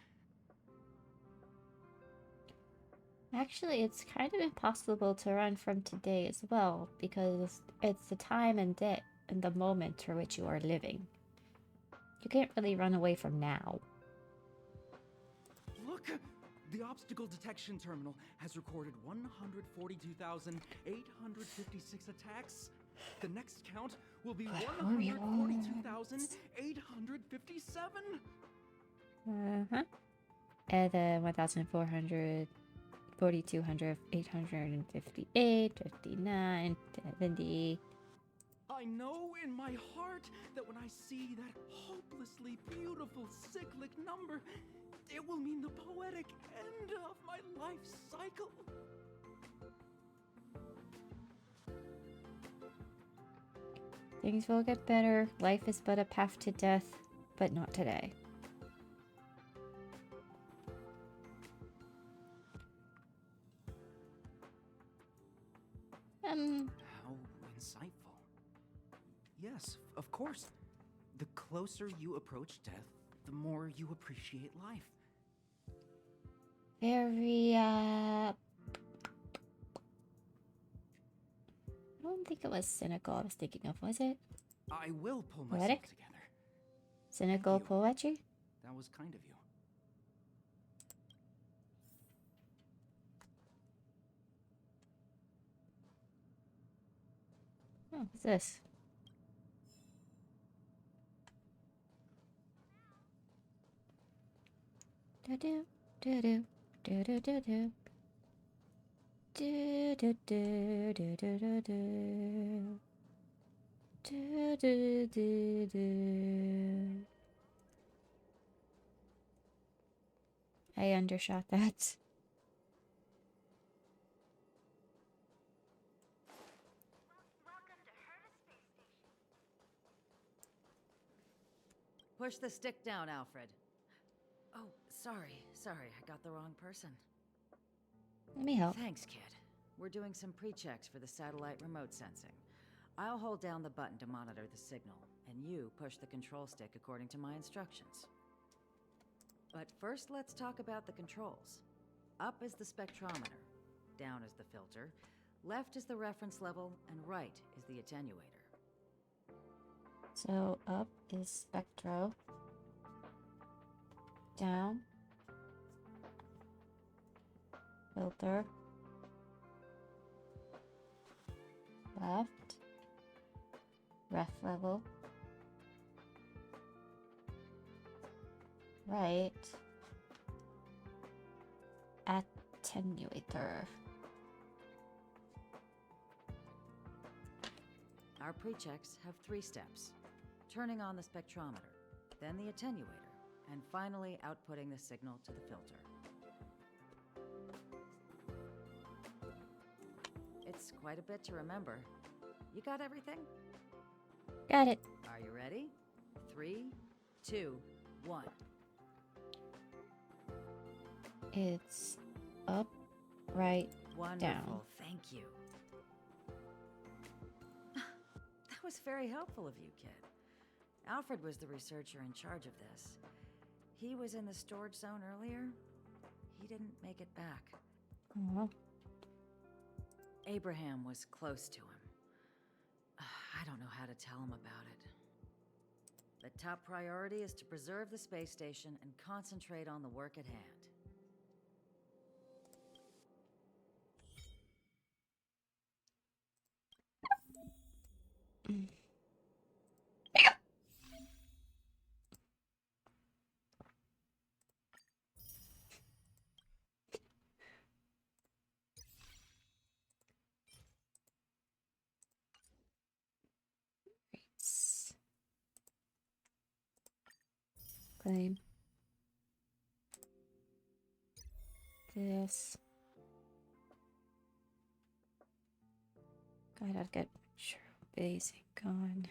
Actually, it's kind of impossible to run from today as well, because it's the time and day and the moment for which you are living. You can't really run away from now. Look! The obstacle detection terminal has recorded 142,856 attacks. The next count will be 142,857. And then 1,400, 4,200, 858, 59, 70. I know in my heart that when I see that hopelessly beautiful cyclic number, it will mean the poetic end of my life cycle. Things will get better. Life is but a path to death, but not today. How insightful. Yes, of course. The closer you approach death, the more you appreciate life. Very, I don't think it was cynical I was thinking of, was it? I will pull myself Poetic? together. Cynical Thank you. poetry? That was kind of you. Oh, what's this? Do-do, do-do, do-do-do-do. Do-do-do-do-do-do-do. Do-do-do-do. I undershot that. Push the stick down, Alfred. Oh, sorry. I got the wrong person. Let me help. Thanks, kid. We're doing some pre-checks for the satellite remote sensing. I'll hold down the button to monitor the signal, and you push the control stick according to my instructions. But first, let's talk about the controls. Up is the spectrometer, down is the filter, left is the reference level, and right is the attenuator. So up is spectro. Down. Filter. Left. Ref level. Right. Attenuator. Our pre-checks have 3 steps. Turning on the spectrometer, then the attenuator, and finally outputting the signal to the filter. It's quite a bit to remember. You got everything? Got it. Are you ready? 3, 2, 1. It's up, right, Wonderful, down. thank you. That was very helpful of you, kid. Alfred was the researcher in charge of this. He was in the storage zone earlier. He didn't make it back. Aw. Abraham was close to him. I don't know how to tell him about it. The top priority is to preserve the space station and concentrate on the work at hand. Claim. This. Gotta get true basic on.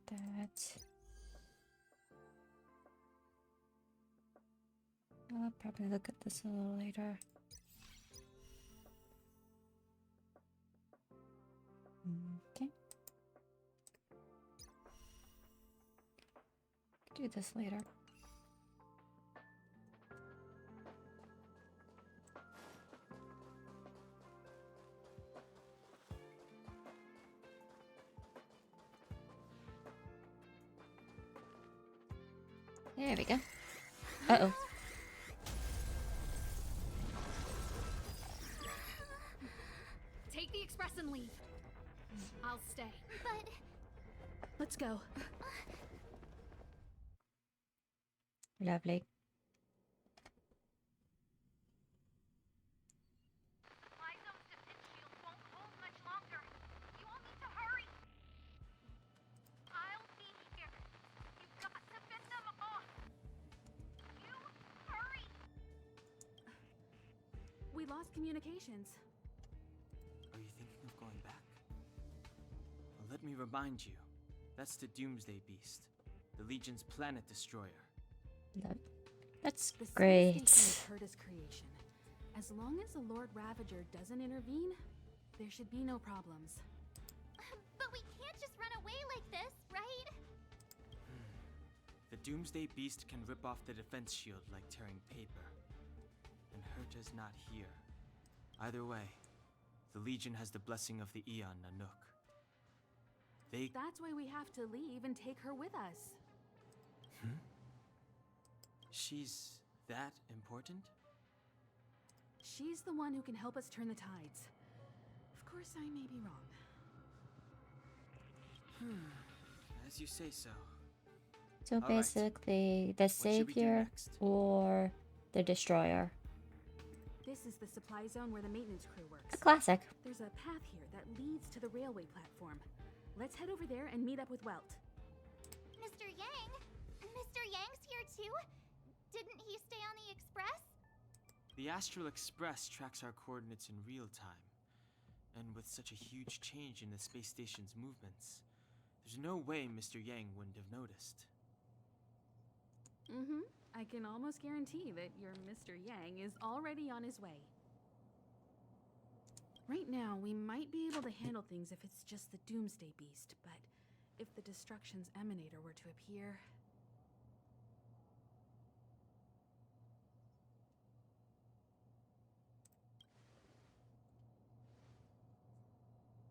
That. I'll probably look at this a little later. Okay. Do this later. There we go. Uh-oh. Take the express and leave. I'll stay. But Let's go. Lovely. My zone's defense shield won't hold much longer. You all need to hurry. I'll be here. You've got to fend them off. You hurry. We lost communications. Are you thinking of going back? Well, let me remind you. That's the Doomsday Beast, the Legion's planet destroyer. That's The space great. station is Herta's creation. As long as the Lord Ravager doesn't intervene, there should be no problems. But we can't just run away like this, right? The Doomsday Beast can rip off the defense shield like tearing paper. And Herta's not here. Either way, the Legion has the blessing of the Eon Nanook. That's why we have to leave and take her with us. She's that important? She's the one who can help us turn the tides. Of course, I may be wrong. As you say so. So right. basically, the should we do Savior next? or the Destroyer. This is the supply zone where the maintenance crew works. A classic. There's a path here that leads to the railway platform. Let's head over there and meet up with Welt. Mr. Yang? Mr. Yang's here too? Didn't he stay on the Express? The Astral Express tracks our coordinates in real time. And with such a huge change in the space station's movements, there's no way Mr. Yang wouldn't have noticed. I can almost guarantee that your Mr. Yang is already on his way. Right now, we might be able to handle things if it's just the Doomsday Beast, but if the Destruction's Emanator were to appear...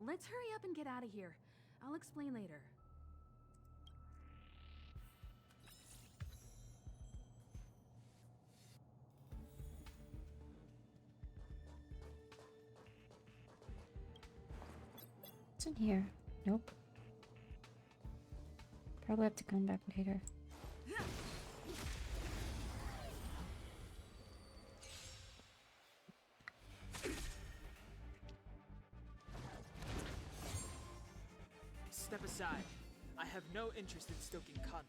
Let's hurry up and get out of here. I'll explain later. What's in here? Nope. Probably have to come back later. Step aside. I have no interest in stoking conflict.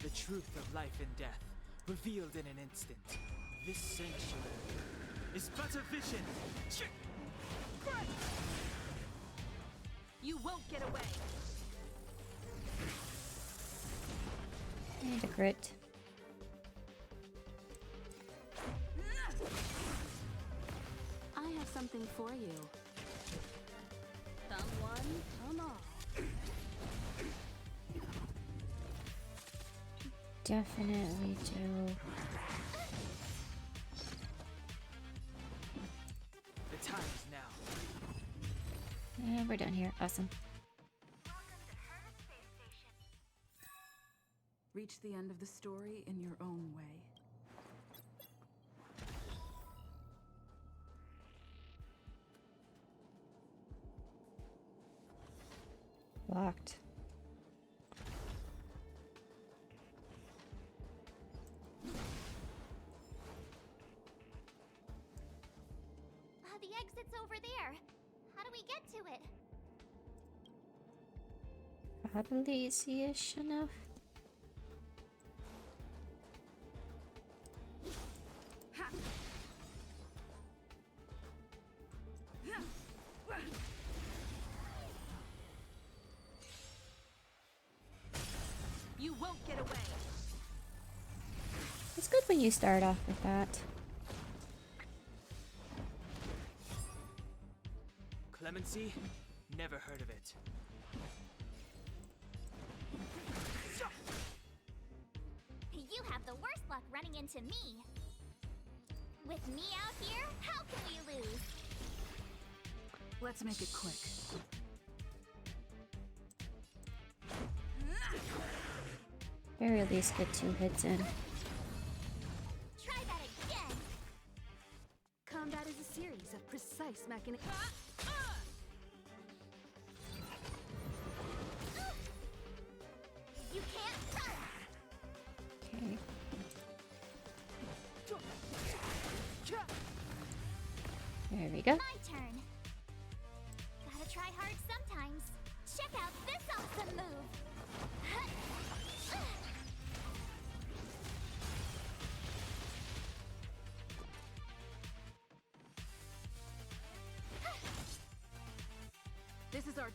The truth of life and death, revealed in an instant. This sanctuary is but a vision. You won't get away! And a crit. I have something for you. Come one, come all. Definitely do. The time is now. And we're done here. Awesome. Reach the end of the story in your own way. Locked. The exit's over there. How do we get to it? Probably easy-ish enough. You won't get away. It's good when you start off with that. Clemency? Never heard of it. You have the worst luck running into me. With me out here, how can we lose? Let's make it quick. Very least get 2 hits in. Try that again. Combat is a series of precise mechanics. You can't run. Okay. There we go. My turn. Gotta try hard sometimes. Check out this awesome move.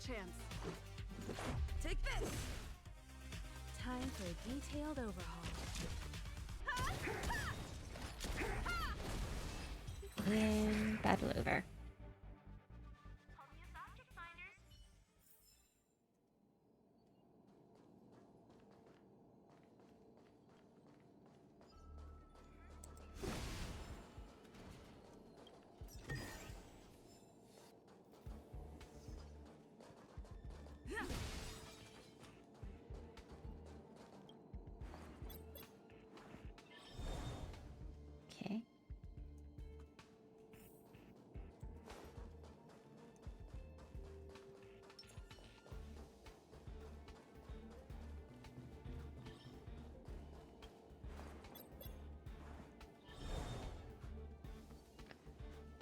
chance. Take this! Time for a detailed overhaul. And battle over. Okay.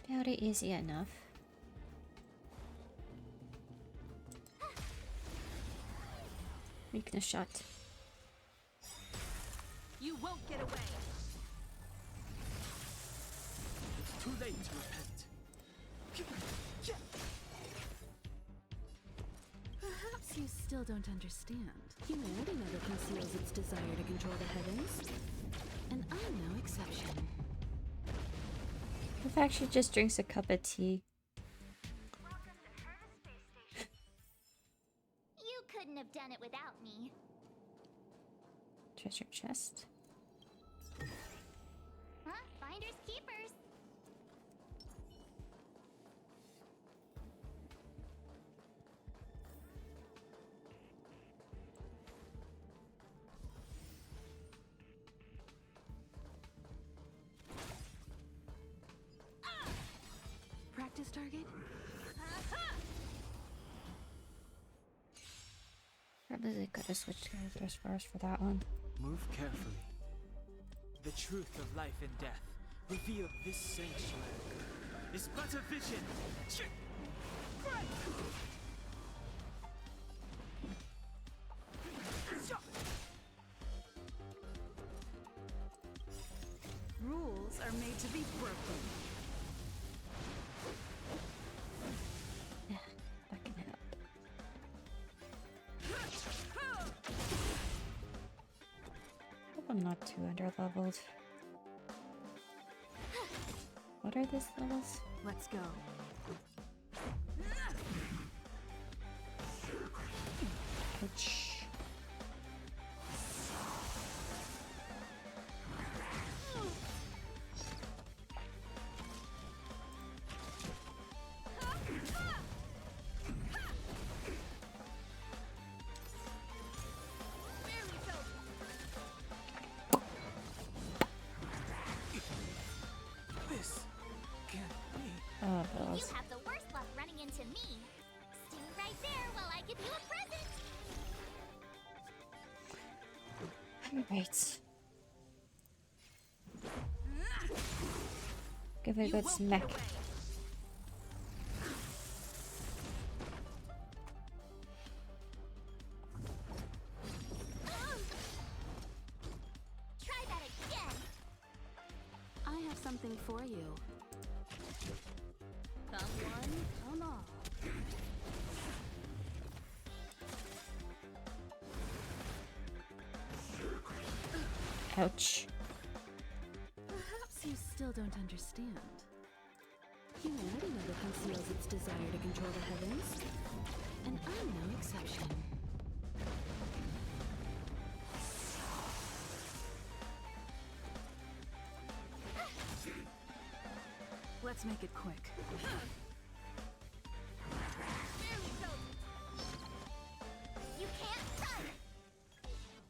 Very easy enough. Weakness shot. You won't get away! It's too late to repent. Perhaps you still don't understand. Humanity never conceals its desire to control the heavens. And I'm no exception. In fact, she just drinks a cup of tea. You couldn't have done it without me. Treasure chest. Huh? Finders keepers. Practice target? Probably could have switched characters first for that one. Move carefully. The truth of life and death revealed this sanctuary is but a vision. Rules are made to be broken. Yeah, that can help. Hope I'm not too under-leveled. What are these levels? Let's go. Ouch. This can't be. Oh, You balls. have the worst luck running into me. Stay right there while I give you a present. Alright. Give it a good smack. Try that again. I have something for you. Come one, come all. Ouch. Perhaps you still don't understand. Humanity never conceals its desire to control the heavens. And I'm no exception. Let's make it quick. You can't run.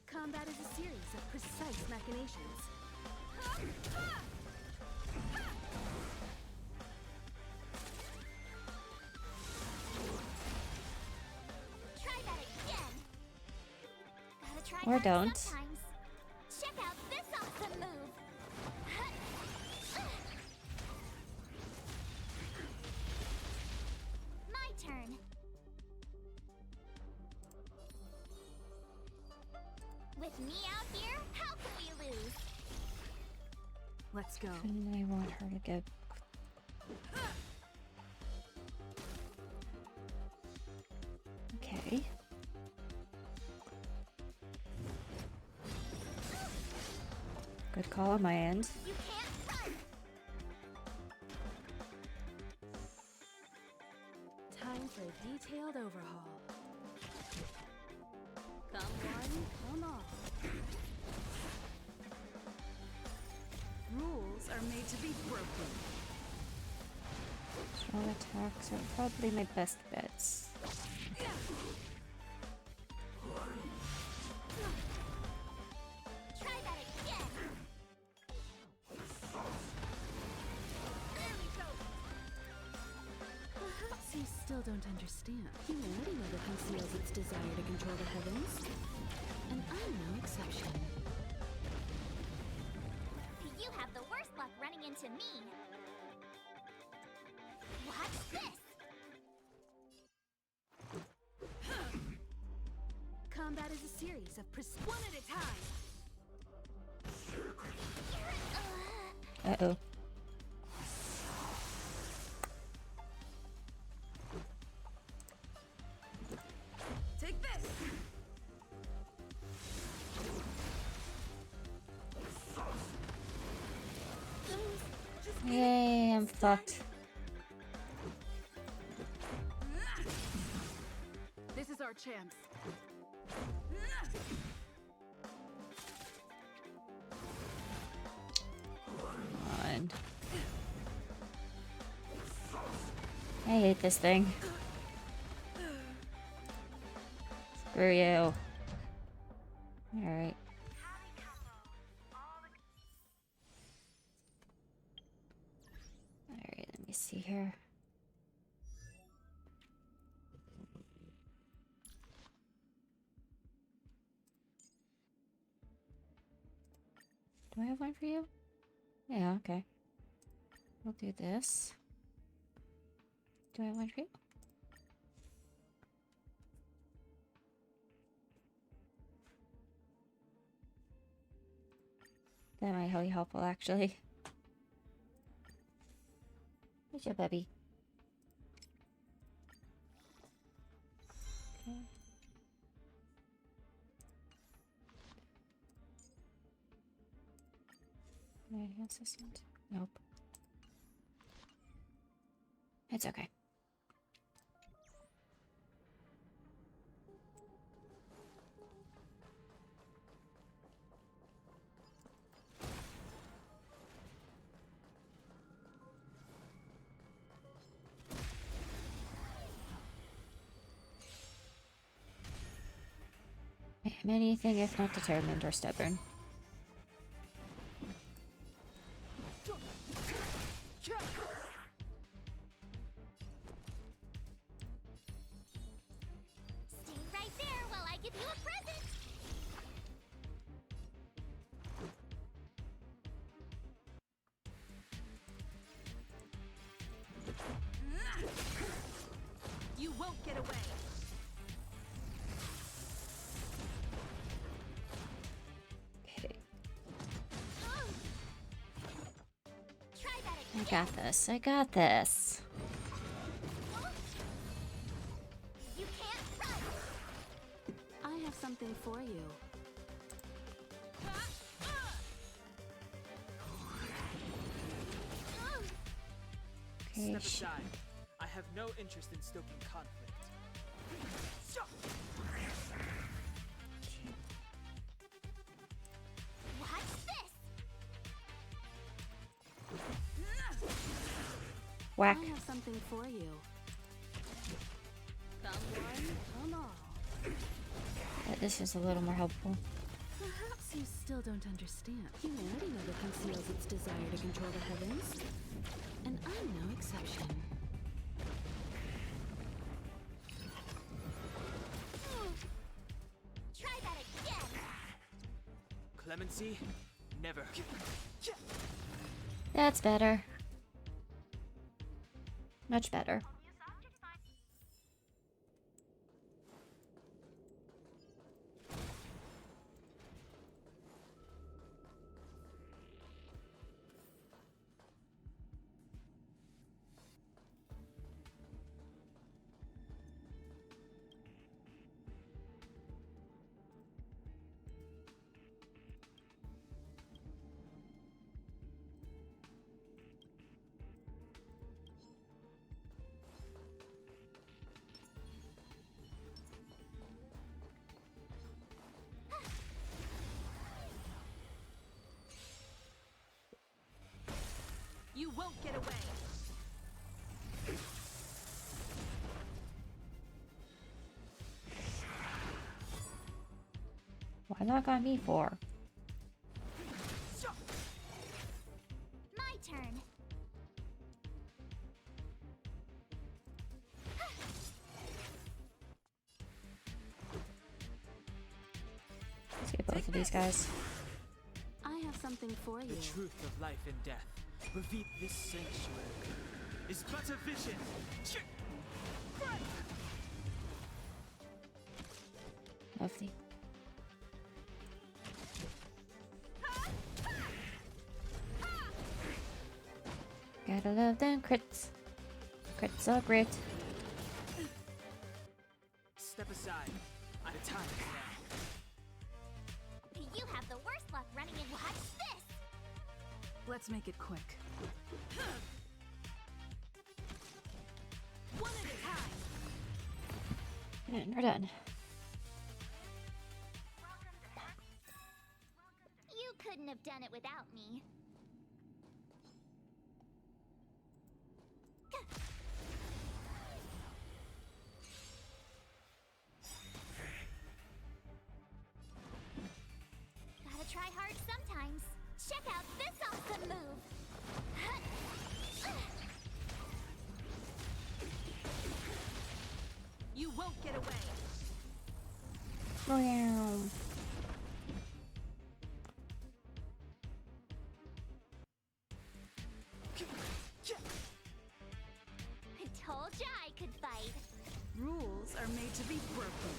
Combat is a series of precise machinations. Try that again. Gotta try Or hard don't. sometimes. Check out this awesome move. My turn. With me out here, how can we lose? Let's go. And I want her to get. Good call on my end. You can't run! Time for a detailed overhaul. Come one, come all. Rules are made to be broken. Strong attacks are probably my best bets. Try that again! There we go! Perhaps you still don't understand. Humanity never conceals its desire to control the heavens. And I'm no exception. You have the worst luck running into me. Watch this! Combat is a series of one at a time. Uh-oh. Take this. Yay, I'm fucked. This is our chance. Come on. I hate this thing. Screw you. Alright. Alright, let me see here. Do I have one for you? Yeah, okay. We'll do this. Do I have one for you? That might be helpful, actually. Where's your baby? Okay. Can I enhance this one? Nope. It's okay. I am anything if not determined or stubborn. Stay right there while I give you a present! You won't get away. Okay. Try that I again! got this. I got this. You can't run! I have something for you. Okay. Step aside. I have no interest in stoking conflict. Watch this! Whack. I have something for you. Come one, come all. This is a little more helpful. Perhaps you still don't understand. Humanity never conceals its desire to control the heavens. And I'm no exception. Try that again! Clemency? Never. That's better. Much better. You won't get away. Why knock on me for? My turn. Let's get both of these guys. I have something for you. The truth of life and death. Reveal this sanctuary is but a vision. Lovely. Gotta love them crits. Crits are great. Step aside. Out of time now. You have the worst luck running in. Watch this! Let's make it quick. One at a time. And we're done. You couldn't have done it without me. Gotta try hard sometimes. Check out this awesome move! You won't get away. Meow. I told ya I could fight. Rules are made to be broken.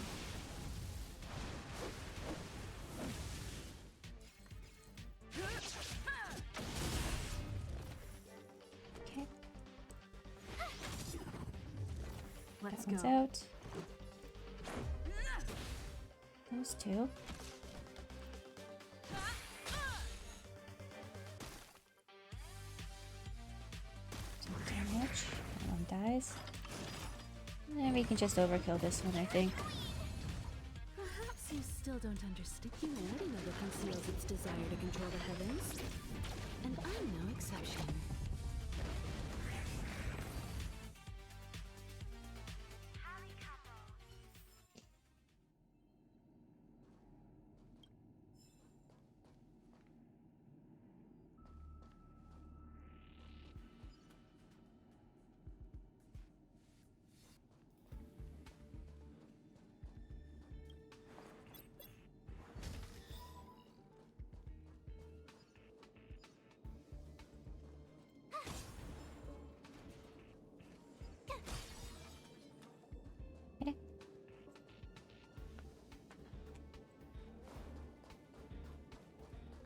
Okay, Let's that one's go. out. Those two. Some damage. That one dies. And then we can just overkill this one, I think. Perhaps you still don't understand. Humanity never conceals its desire to control the heavens. And I'm no exception.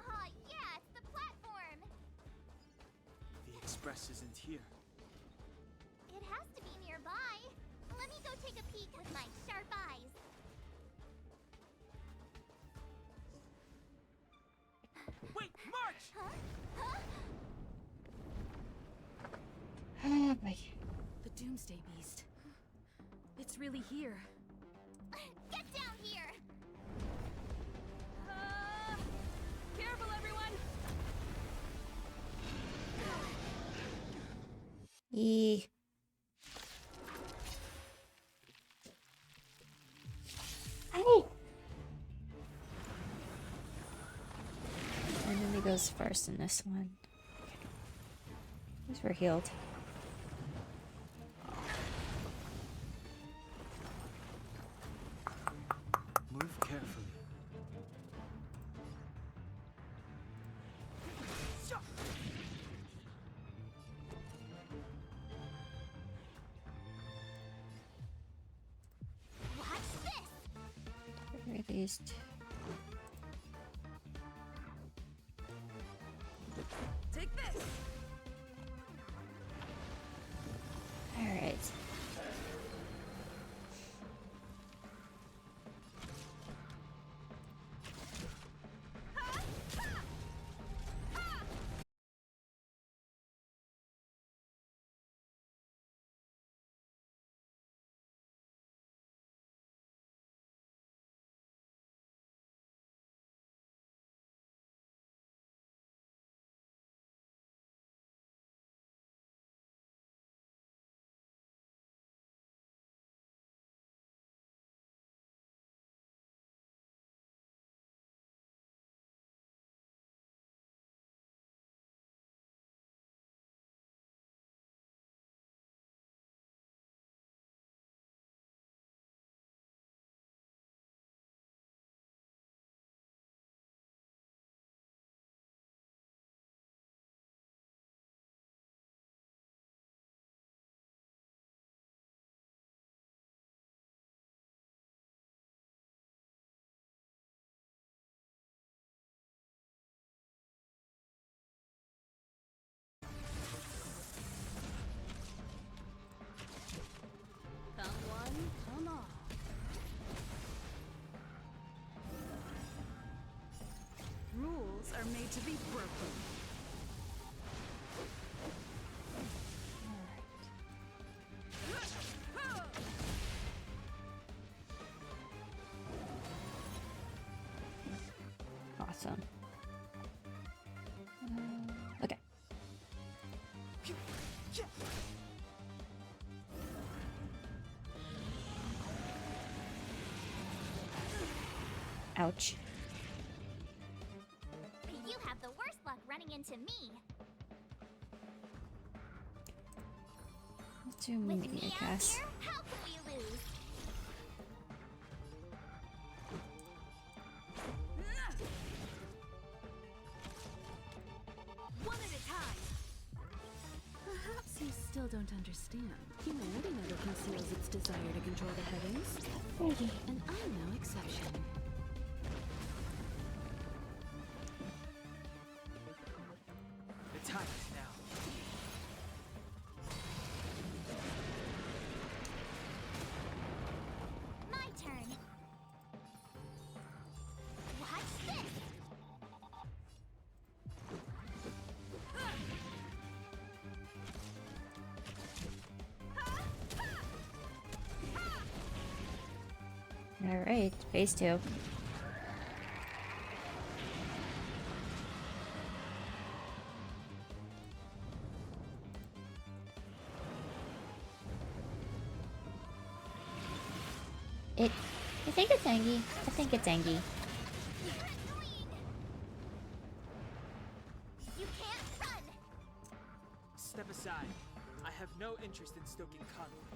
Aw, yeah, it's the platform! The express isn't here. It has to be nearby. Let me go take a peek with my sharp eyes. Wait, march! Huh? Huh? Oh boy. The Doomsday Beast. It's really here. Get down here! Careful, everyone! Eee. Hey! And then he goes first in this one. At least we're healed. Move carefully. Watch this! Where are these two? Take this! Alright. to be broken. Awesome. Okay. Ouch. You have the worst luck running into me. Let's do With me, me I out guess. here, how can we lose? One at a time. Perhaps you still don't understand. Humanity never conceals its desire to control the heavens. And I'm no exception. The time is now. My turn. Watch this. Alright, phase 2. I think it's Angie. I think it's Angie. You're annoying. You can't run. Step aside. I have no interest in stoking conflict.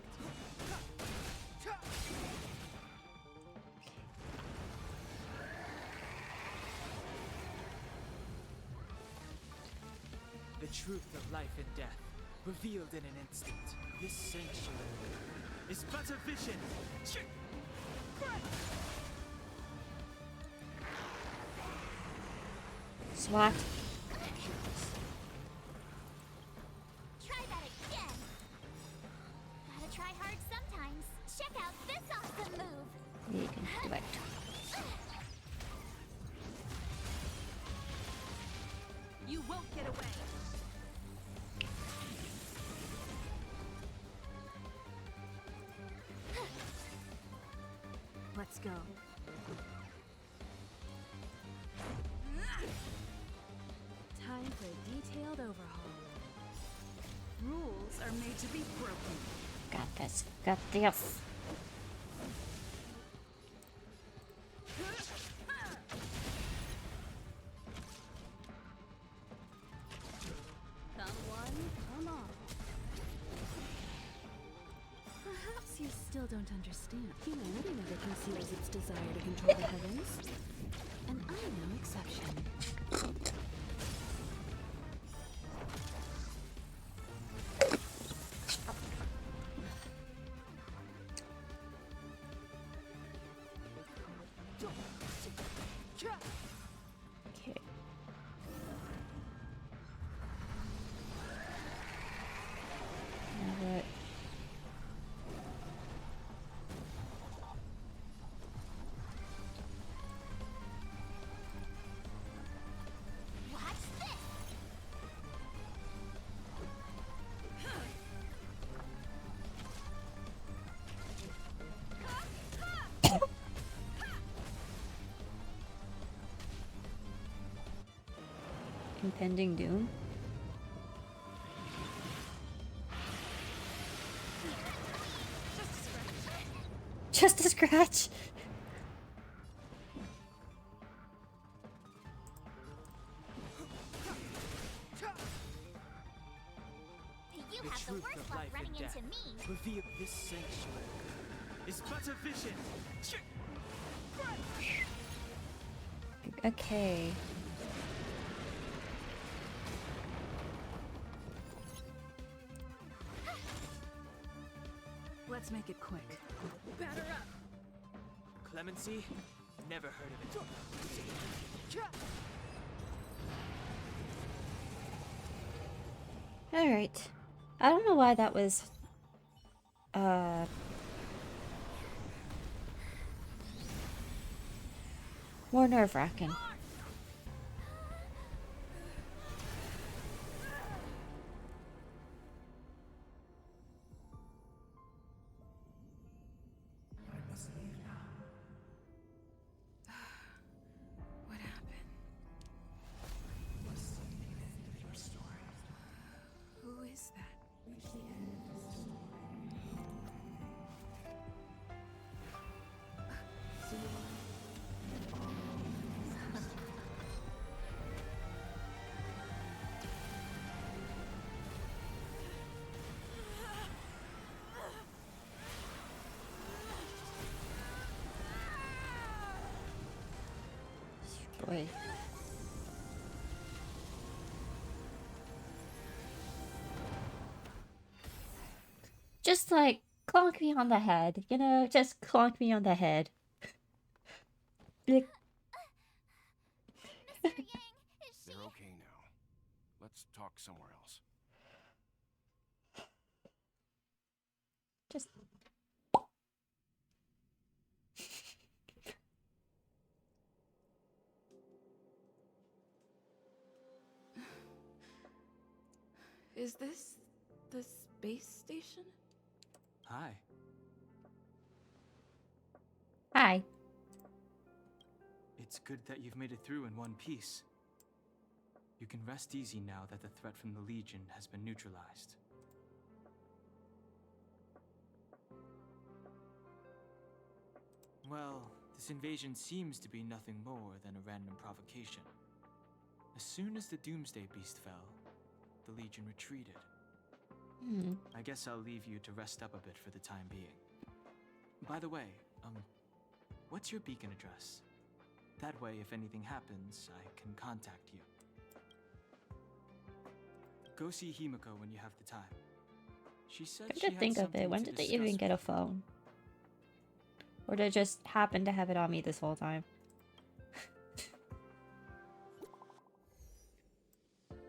The truth of life and death, revealed in an instant. This sanctuary is but a vision. SWAT. Try that again. Gotta try hard sometimes. Check out this awesome move. You can do it. You won't get away. Let's go. Time for a detailed overhaul. Rules are made to be broken. Got this. Got this. Come one, come all. Perhaps you still don't understand. Humanity never conceals its desire to control the heavens. And I'm no exception. Okay. Now what? Watch this. Impending doom? Just a scratch! You The have the truth worst of luck life running and death, into me. revealed this sanctuary is but a vision. Okay. Let's make it quick. Batter up. Clemency? Never heard of it. Alright. I don't know why that was... more nerve-wracking. boy. Just like clonk me on the head, you know, just clonk me on the head. Like, Mr. Yang, is she... They're okay now. Let's talk somewhere else. just Is this the space station? Hi. hi. It's good that you've made it through in one piece. You can rest easy now that the threat from the Legion has been neutralized. Well, this invasion seems to be nothing more than a random provocation. As soon as the Doomsday Beast fell, the Legion retreated. I guess I'll leave you to rest up a bit for the time being. By the way, what's your beacon address? That way, if anything happens, I can contact you. Go see Himiko when you have the time. She said Come she to had think of something it, when to did they discuss even with get a you. phone? Or did I just happen to have it on me this whole time?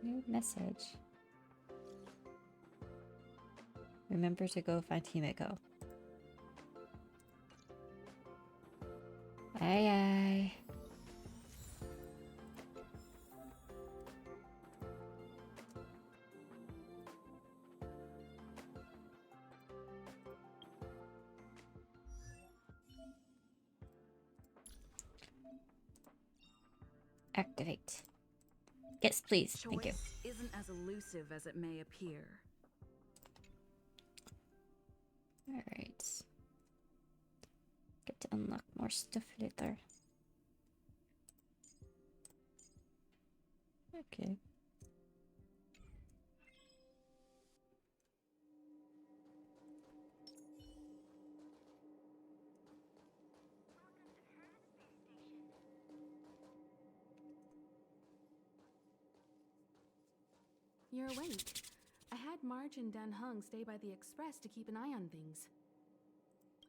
New message. Remember to go find Himiko. Aye aye. Activate. Yes, please. Thank you. Choice isn't as elusive as it may appear. Alright. Get to unlock more stuff later. Okay. You're awake. I had Marge and Dan Hung stay by the express to keep an eye on things.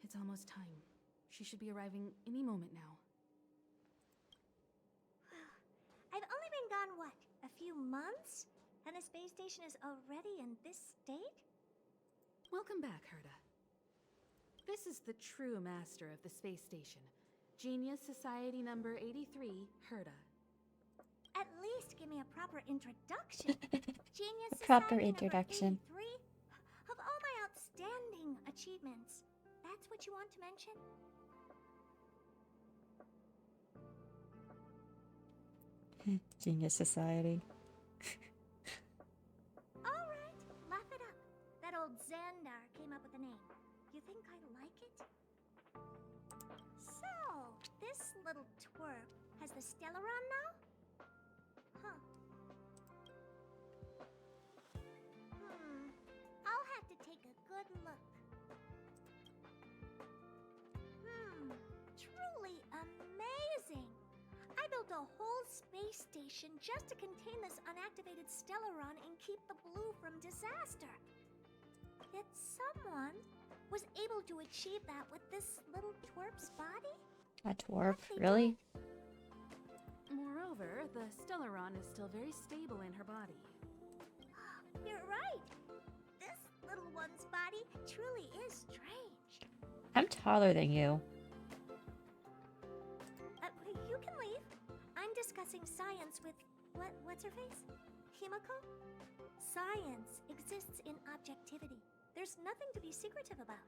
It's almost time. She should be arriving any moment now. I've only been gone, what, a few months? And the space station is already in this state? Welcome back, Herta. This is the true master of the space station. Genius Society number 83, Herta. At least give me a proper introduction. Genius A proper Society number introduction. 83? Of all my outstanding achievements, that's what you want to mention? Genius Society. Alright, laugh it up. That old Xandar came up with the name. You think I like it? So, this little twerp has the Stellaron now? Huh. I'll have to take a good look. Truly amazing! I built a whole space station just to contain this unactivated Stellaron and keep the Blue from disaster. Yet someone was able to achieve that with this little twerp's body? A dwarf? Really? Moreover, the Stellaron is still very stable in her body. You're right. This little one's body truly is strange. I'm taller than you. You can leave. I'm discussing science with what's her face? Himiko? Science exists in objectivity. There's nothing to be secretive about.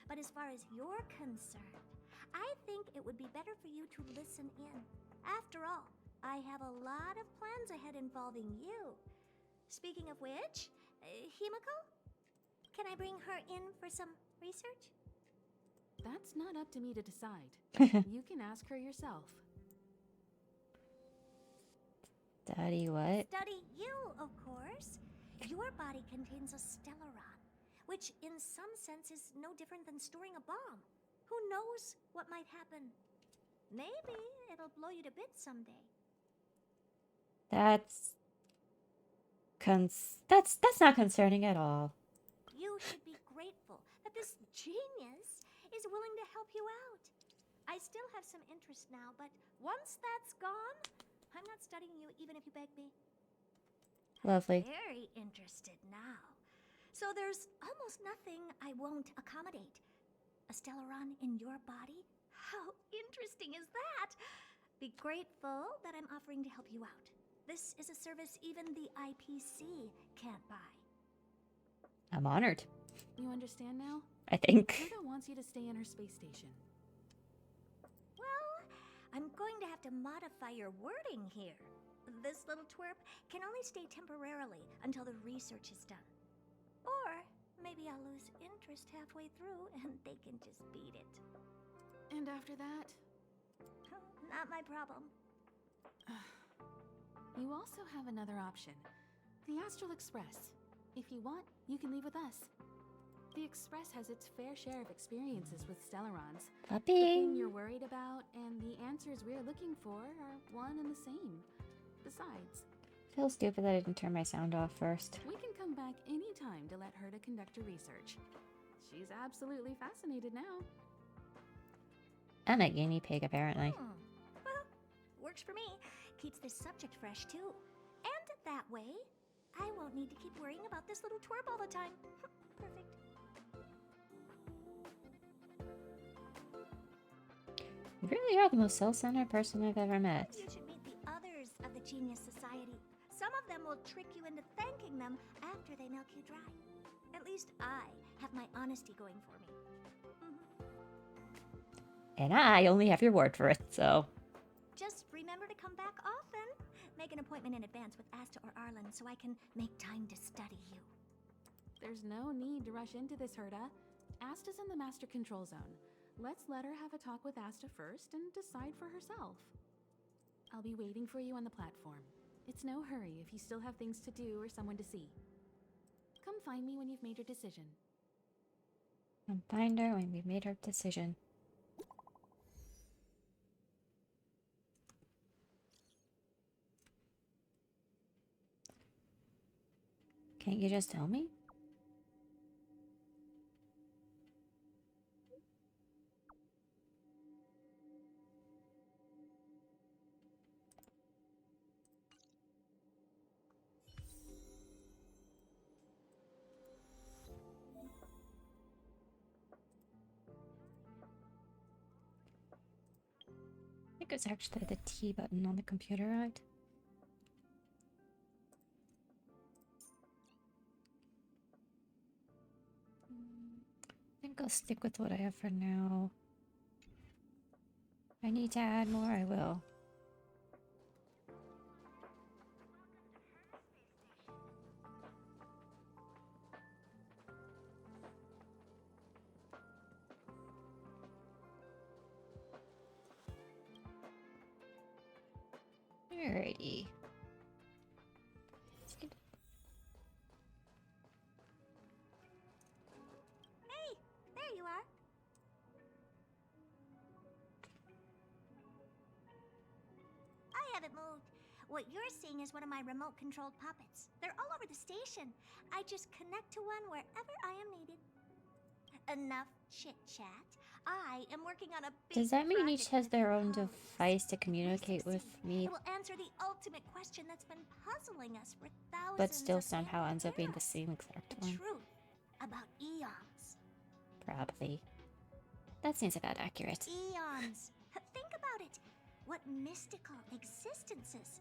But as far as you're concerned, I think it would be better for you to listen in. After all, I have a lot of plans ahead involving you. Speaking of which, Himiko? Can I bring her in for some research? That's not up to me to decide. You can ask her yourself. Daddy, what? Study you, of course. Your body contains a Stellaron, which in some sense is no different than storing a bomb. Who knows what might happen? Maybe it'll blow you to bits someday. That's that's not concerning at all. You should be grateful that this genius is willing to help you out. I still have some interest now, but once that's gone, I'm not studying you even if you beg me. Lovely. Very interested now. So there's almost nothing I won't accommodate. A Stellaron in your body? How interesting is that? Be grateful that I'm offering to help you out. This is a service even the IPC can't buy. I'm honored. You understand now? I think. Krita wants you to stay in her space station. Well, I'm going to have to modify your wording here. This little twerp can only stay temporarily until the research is done. Or maybe I'll lose interest halfway through and they can just beat it. And after that? Not my problem. You also have another option. The Astral Express. If you want, you can leave with us. The Express has its fair share of experiences with Stellarons. The thing you're worried about and the answers we're looking for are one and the same. Besides, Feels stupid that I didn't turn my sound off first. we can come back anytime to let her conduct her research. She's absolutely fascinated now. I'm a guinea pig, apparently. Well, works for me. Keeps this subject fresh, too. And that way, I won't need to keep worrying about this little twerp all the time. Perfect. You really are the most self-centered person I've ever met. You should meet the others of the Genius Society. Some of them will trick you into thanking them after they milk you dry. At least I have my honesty going for me. And I only have your word for it, so... Just remember to come back often. Make an appointment in advance with Asta or Arlen so I can make time to study you. There's no need to rush into this, Herta. Asta's in the Master Control Zone. Let's let her have a talk with Asta first and decide for herself. I'll be waiting for you on the platform. It's no hurry if you still have things to do or someone to see. Come find me when you've made your decision. Come find her when we've made our decision. Can't you just tell me? I think it's actually the T button on the computer, right? I think I'll stick with what I have for now. If I need to add more, I will. Alrighty. Hey, there you are. I haven't moved. What you're seeing is one of my remote-controlled puppets. They're all over the station. I just connect to one wherever I am needed. Enough chit-chat. I am working on a big Does that mean each has project their with own Kamvas. device to communicate with me, It will answer the ultimate question that's been puzzling us for thousands but still of somehow ends up being the eras. same exact The one? truth about eons. Probably. That seems about accurate. Eons. Think about it. What mystical existences.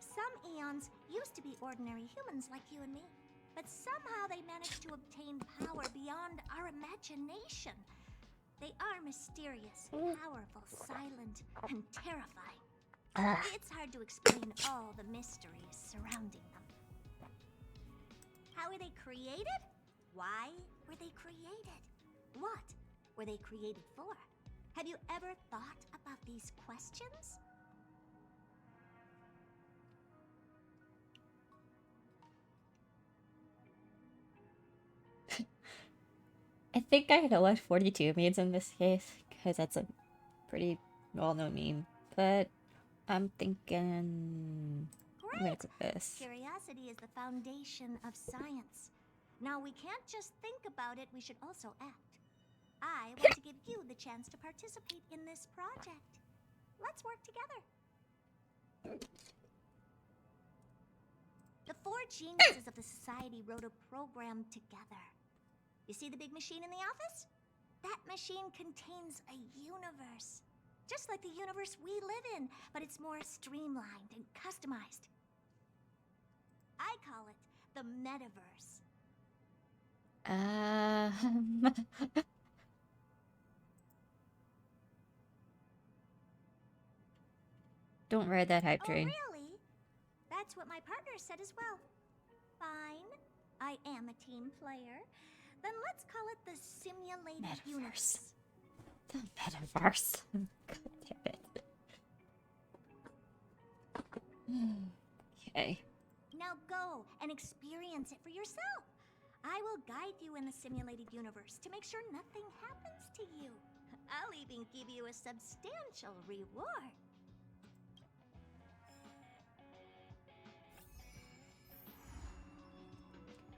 Some eons used to be ordinary humans like you and me, but somehow they managed to obtain power beyond our imagination. They are mysterious, powerful, silent, and terrifying. It's hard to explain all the mysteries surrounding them. How were they created? Why were they created? What were they created for? Have you ever thought about these questions? I think I know what 42 means in this case, because that's a pretty well-known meme, but I'm thinking I'm gonna Great! click this. Curiosity is the foundation of science. Now, we can't just think about it, we should also act. I want to give you the chance to participate in this project. Let's work together. The 4 geniuses of the society wrote a program together. You see the big machine in the office? That machine contains a universe. Just like the universe we live in, but it's more streamlined and customized. I call it the metaverse. Don't ride that hype train. Oh, really? That's what my partner said as well. Fine. I am a team player. Then let's call it the simulated universe. The metaverse. God damn it. Okay. Now go and experience it for yourself. I will guide you in the simulated universe to make sure nothing happens to you. I'll even give you a substantial reward.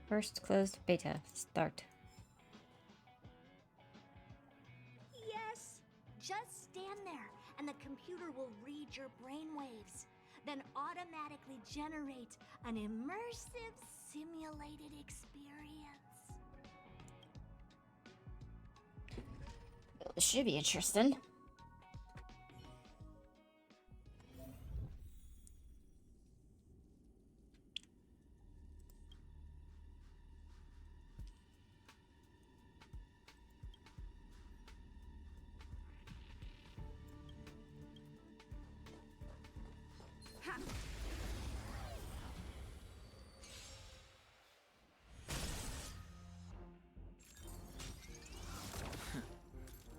First closed beta. Start. Yes. Just stand there and the computer will read your brainwaves, then automatically generate an immersive simulated experience. This should be interesting.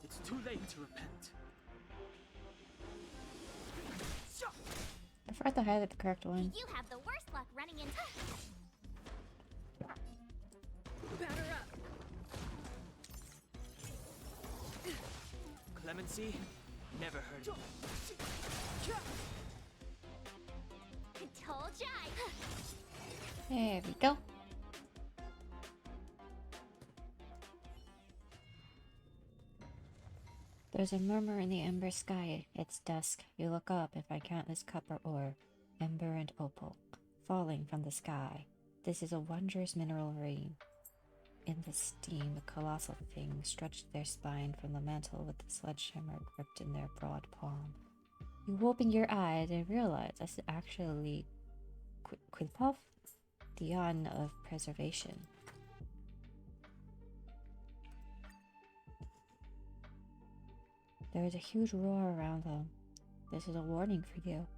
It's too late to repent. I forgot to highlight the correct one. You have the worst luck running into. Batter up. Clemency? Never heard of it. Told ya. There we go. There's a murmur in the ember sky. It's dusk. You look up and find countless copper ore, ember and opal, falling from the sky. This is a wondrous mineral rain. In the steam, the colossal things stretched their spine from the mantle with the sledgehammer gripped in their broad palm. You open your eyes and realize that's actually Quilpuff, the Yon of Preservation. There is a huge roar around them. This is a warning for you.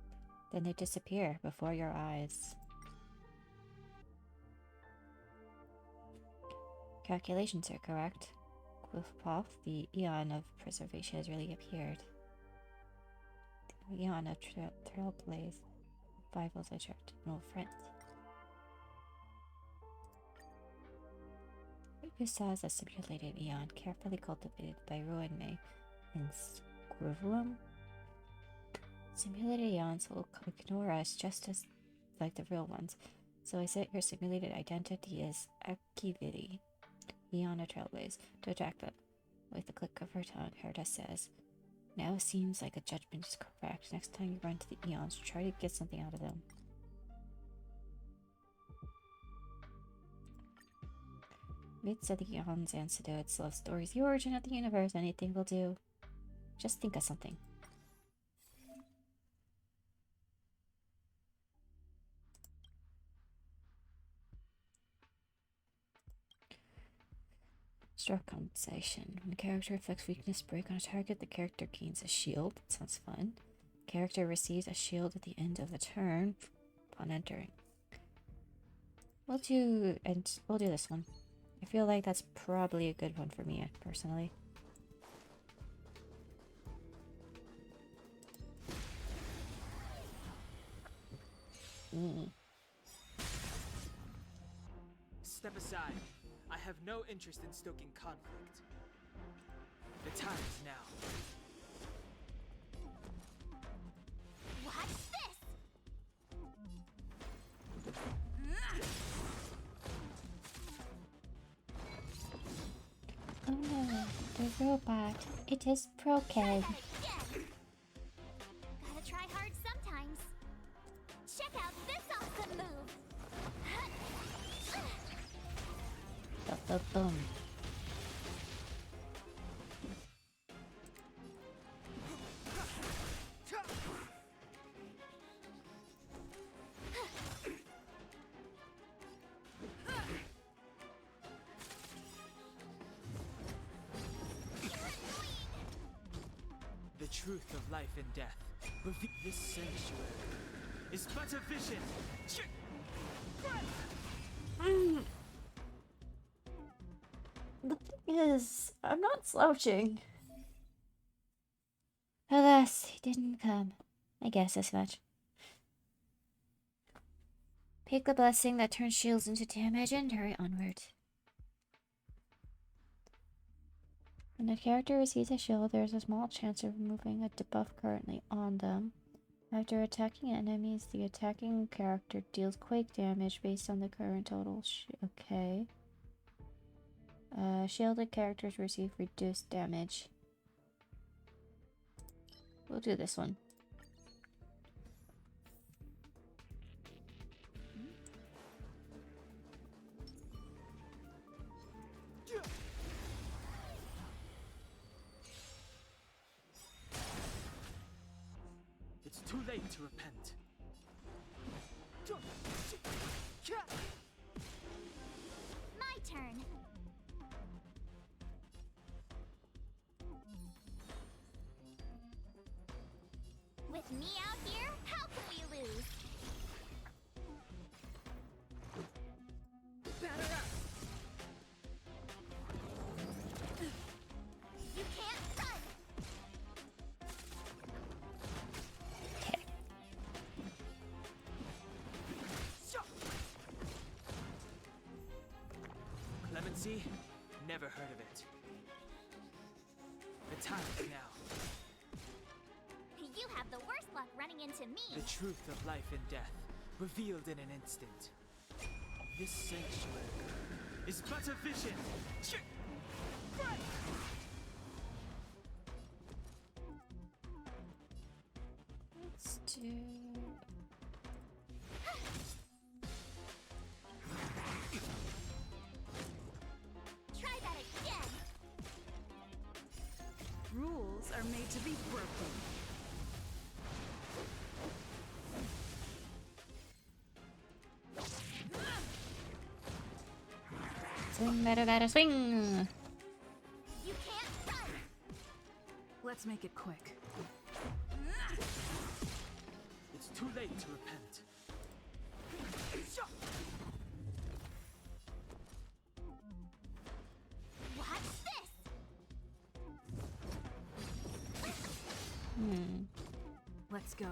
Then they disappear before your eyes. Calculations are correct. Quilpuff, the Eon of Preservation, has really appeared. The Eon of Trailblaze. Rivals attract no friends. What you saw is a simulated Eon, carefully cultivated by Vroid and Scrivlum. Simulated Eons will ignore us just as like the real ones, so I set your simulated identity as Akivity, Eon of Trailblaze, to attack them. With a click of her tongue, Herta says, "Now seems like a judgment is correct. Next time you run to the Eons, try to get something out of them." Midst of the Eons, anecdotes, love stories, the origin of the universe, anything will do. Just think of something. Stroke compensation. When a character inflicts weakness break on a target, the character gains a shield. That sounds fun. Character receives a shield at the end of the turn upon entering. We'll do this one. I feel like that's probably a good one for me, personally. Step aside. I have no interest in stoking conflict. The time is now. robot. It is broken. Gotta try hard sometimes. Check out this awesome move. Boom, boom, boom. The truth of life and death. This sanctuary is but a vision. The thing is, I'm not slouching. Alas, he didn't come. I guess as much. Pick the blessing that turns shields into damage and hurry onward. When a character receives a shield, there is a small chance of removing a debuff currently on them. After attacking enemies, the attacking character deals quake damage based on the current total. Okay. Shielded characters receive reduced damage. We'll do this one. It's too late to repent. My turn. With me out here, how can we lose? Batter up! You can't run! Okay. Clemency? Never heard of it. The time is now. You have the worst luck running into me. The truth of life and death, revealed in an instant. This sanctuary is but a vision. Let's do... Try that again. Rules are made to be broken. Swing, better, swing! You can't run. Let's make it quick. It's too late to repent. Watch this. Let's go.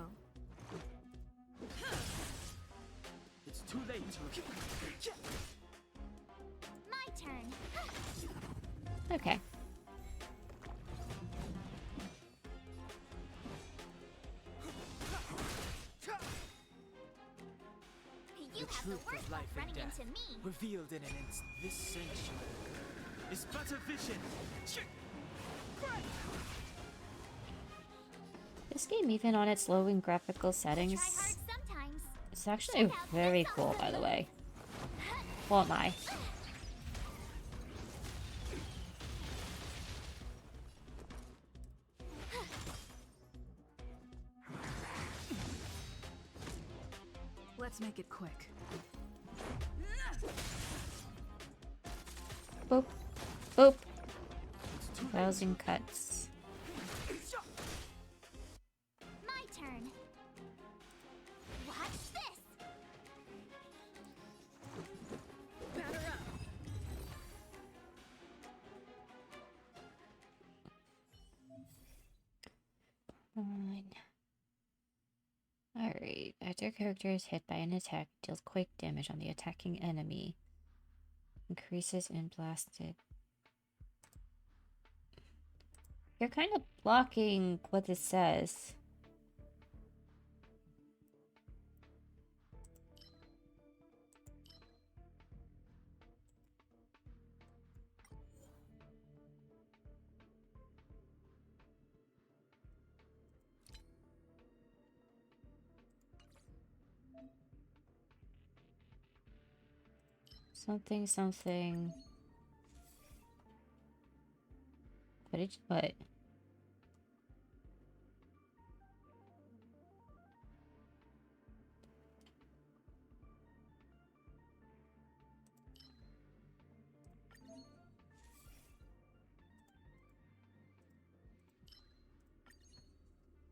It's too late to repent. My turn. Okay. You The have the truth worst of luck life and running death, into me. revealed in an instant. This sanctuary is but a vision. This game, even on its low in graphical settings, Try hard sometimes. it's actually very cool, by the way. Well, am I? Let's make it quick. Boop. Boop. It's too late. 1,000 cuts. My turn. Watch this. Batter up! Fine. Alright. After a character is hit by an attack, it deals quake damage on the attacking enemy. Increases in blasted. You're kind of blocking what it says. Something, something. What?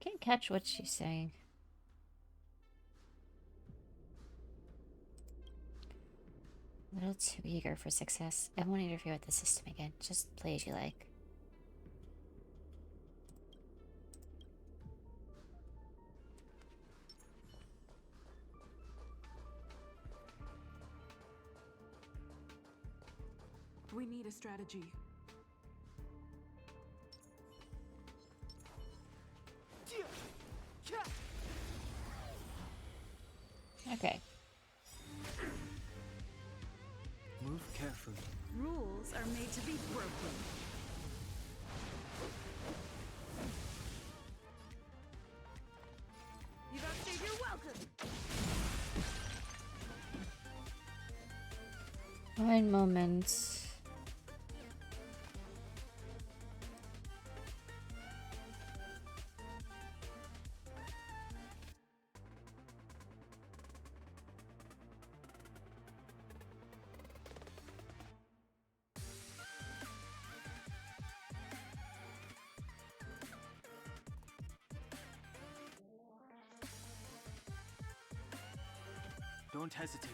Can't catch what she's saying. A little too eager for success. I won't interfere with the system again. Just play as you like. We need a strategy. Okay. Move carefully. Rules are made to be broken. You don't say you're welcome. One moment. Don't hesitate.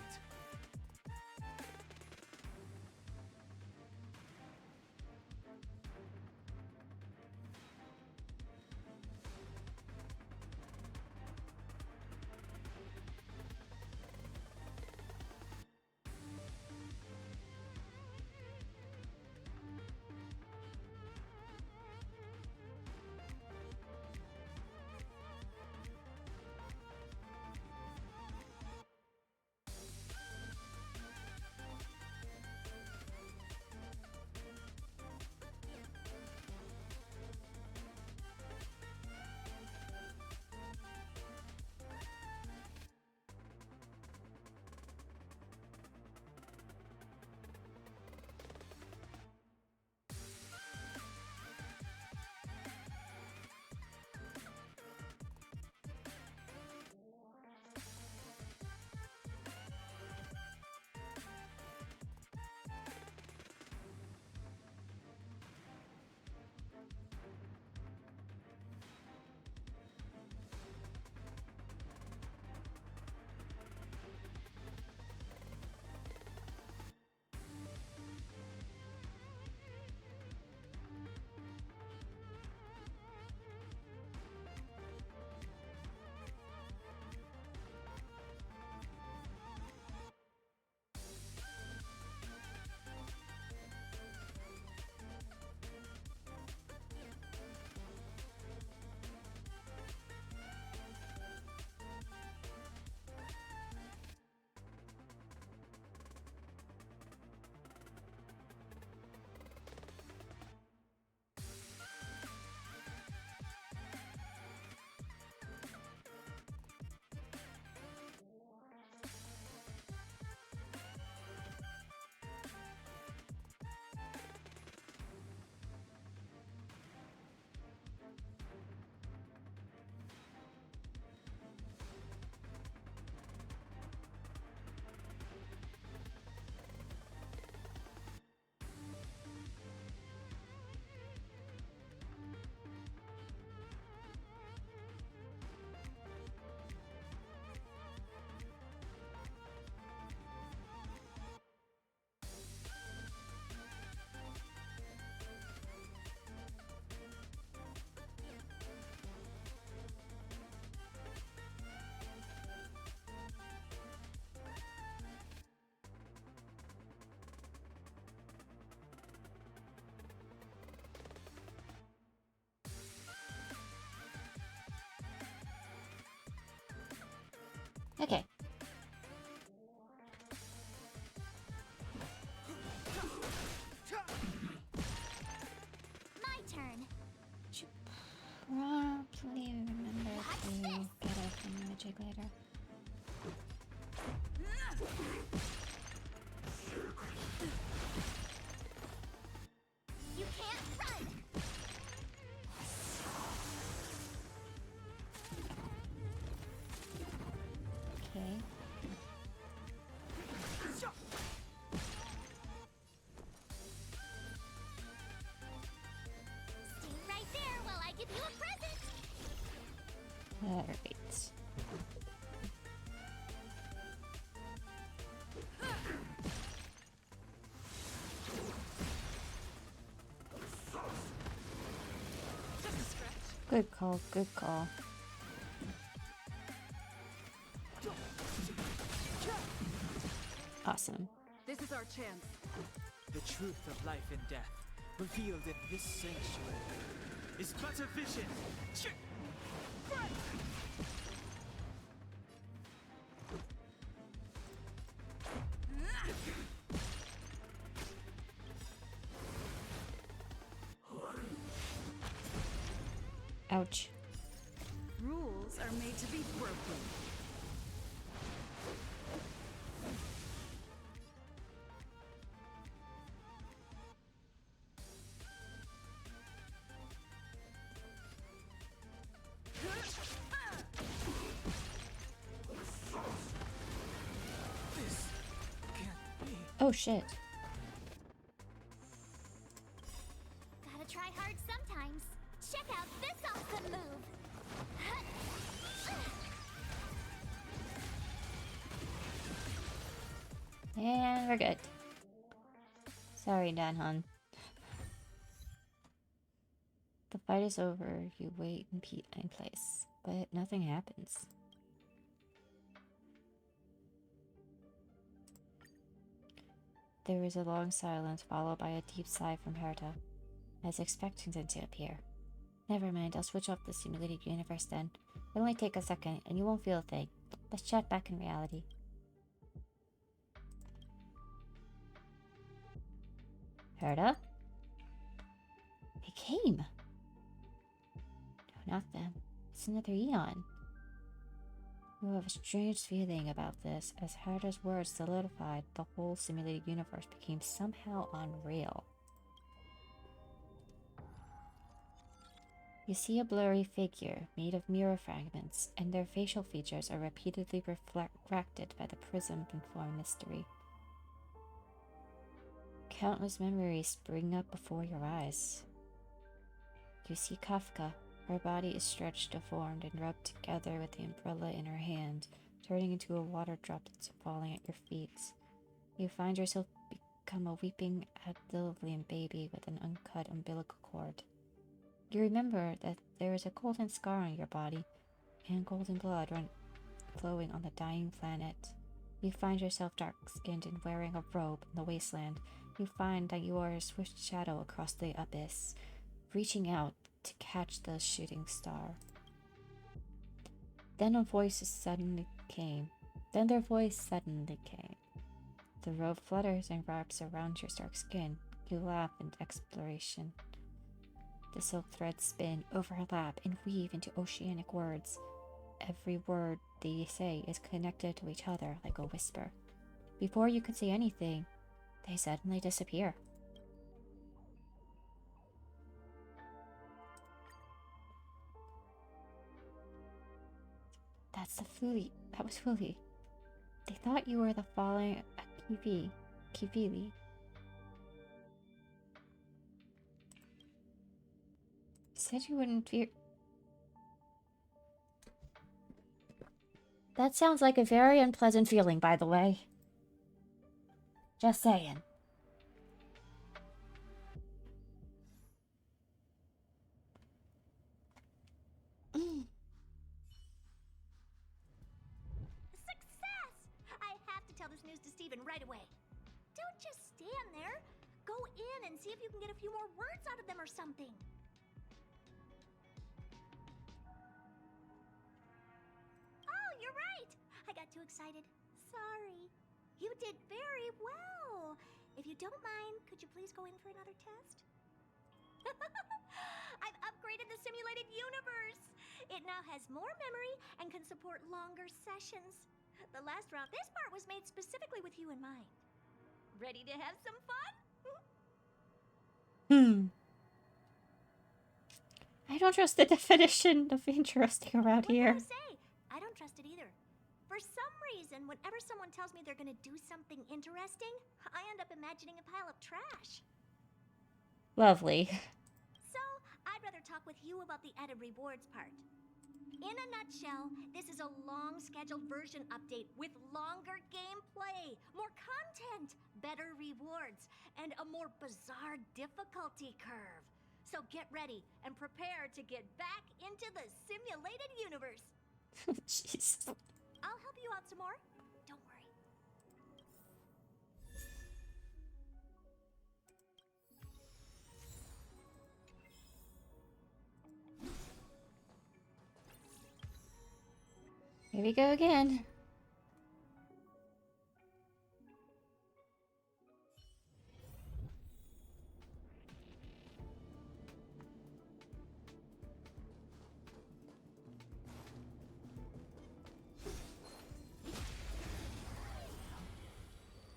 Okay. My turn. Should probably remember to get it from magic later. Alright. Good call, good call. Awesome. This is our chance. The truth of life and death, revealed in this sanctuary, is but a vision. Ouch. Rules are made to be broken. Oh shit. Gotta try hard sometimes. Check out this awesome move. And we're good. Sorry, Danhon. The fight is over. You wait in place, but nothing happens. There is a long silence, followed by a deep sigh from Herta. I was expecting them to appear. Never mind, I'll switch off the simulated universe then. It'll only take a second, and you won't feel a thing. Let's chat back in reality. Herta? They came! No, not them. It's another Eon. You have a strange feeling about this. As Herta's words solidified, the whole simulated universe became somehow unreal. You see a blurry figure made of mirror fragments, and their facial features are repeatedly refracted by the prism-informed mystery. Countless memories spring up before your eyes. You see Kafka. Her body is stretched, deformed, and rubbed together with the umbrella in her hand, turning into a water drop that's falling at your feet. You find yourself become a weeping Adillian baby with an uncut umbilical cord. You remember that there is a golden scar on your body, and golden blood flowing on the dying planet. You find yourself dark-skinned and wearing a robe in the wasteland. You find that you are a swift shadow across the abyss, reaching out to catch the shooting star. Then their voice suddenly came. The robe flutters and wraps around your dark skin. You laugh in exploration. The silk threads spin, overlap, and weave into oceanic words. Every word they say is connected to each other like a whisper. Before you can say anything, they suddenly disappear. That was Fuli. They thought you were the fallen Kivili. Said you wouldn't fear. That sounds like a very unpleasant feeling, by the way. Just saying. Success! I have to tell this news to Steven right away. Don't just stand there. Go in and see if you can get a few more words out of them or something. Oh, you're right. I got too excited. Sorry. You did very well. If you don't mind, could you please go in for another test? I've upgraded the simulated universe. It now has more memory and can support longer sessions. The last round, this part was made specifically with you in mind. Ready to have some fun? I don't trust the definition of interesting around here. What can I say? I don't trust it either. For some reason, whenever someone tells me they're gonna do something interesting, I end up imagining a pile of trash. Lovely. So, I'd rather talk with you about the added rewards part. In a nutshell, this is a long-scheduled version update with longer gameplay, more content, better rewards, and a more bizarre difficulty curve. So get ready and prepare to get back into the simulated universe. Jeez. I'll help you out some more. Don't worry. Here we go again.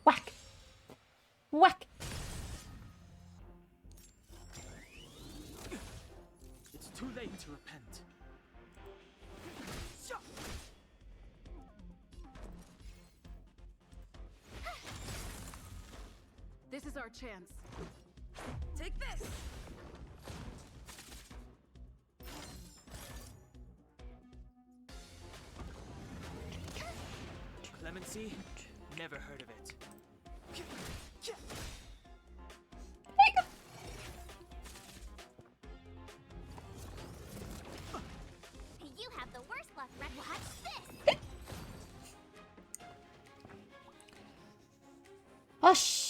Whack! Whack! It's too late to repent. This is our chance. Take this! Clemency? Never heard of it. You have the worst luck, Red. Watch this! Hush!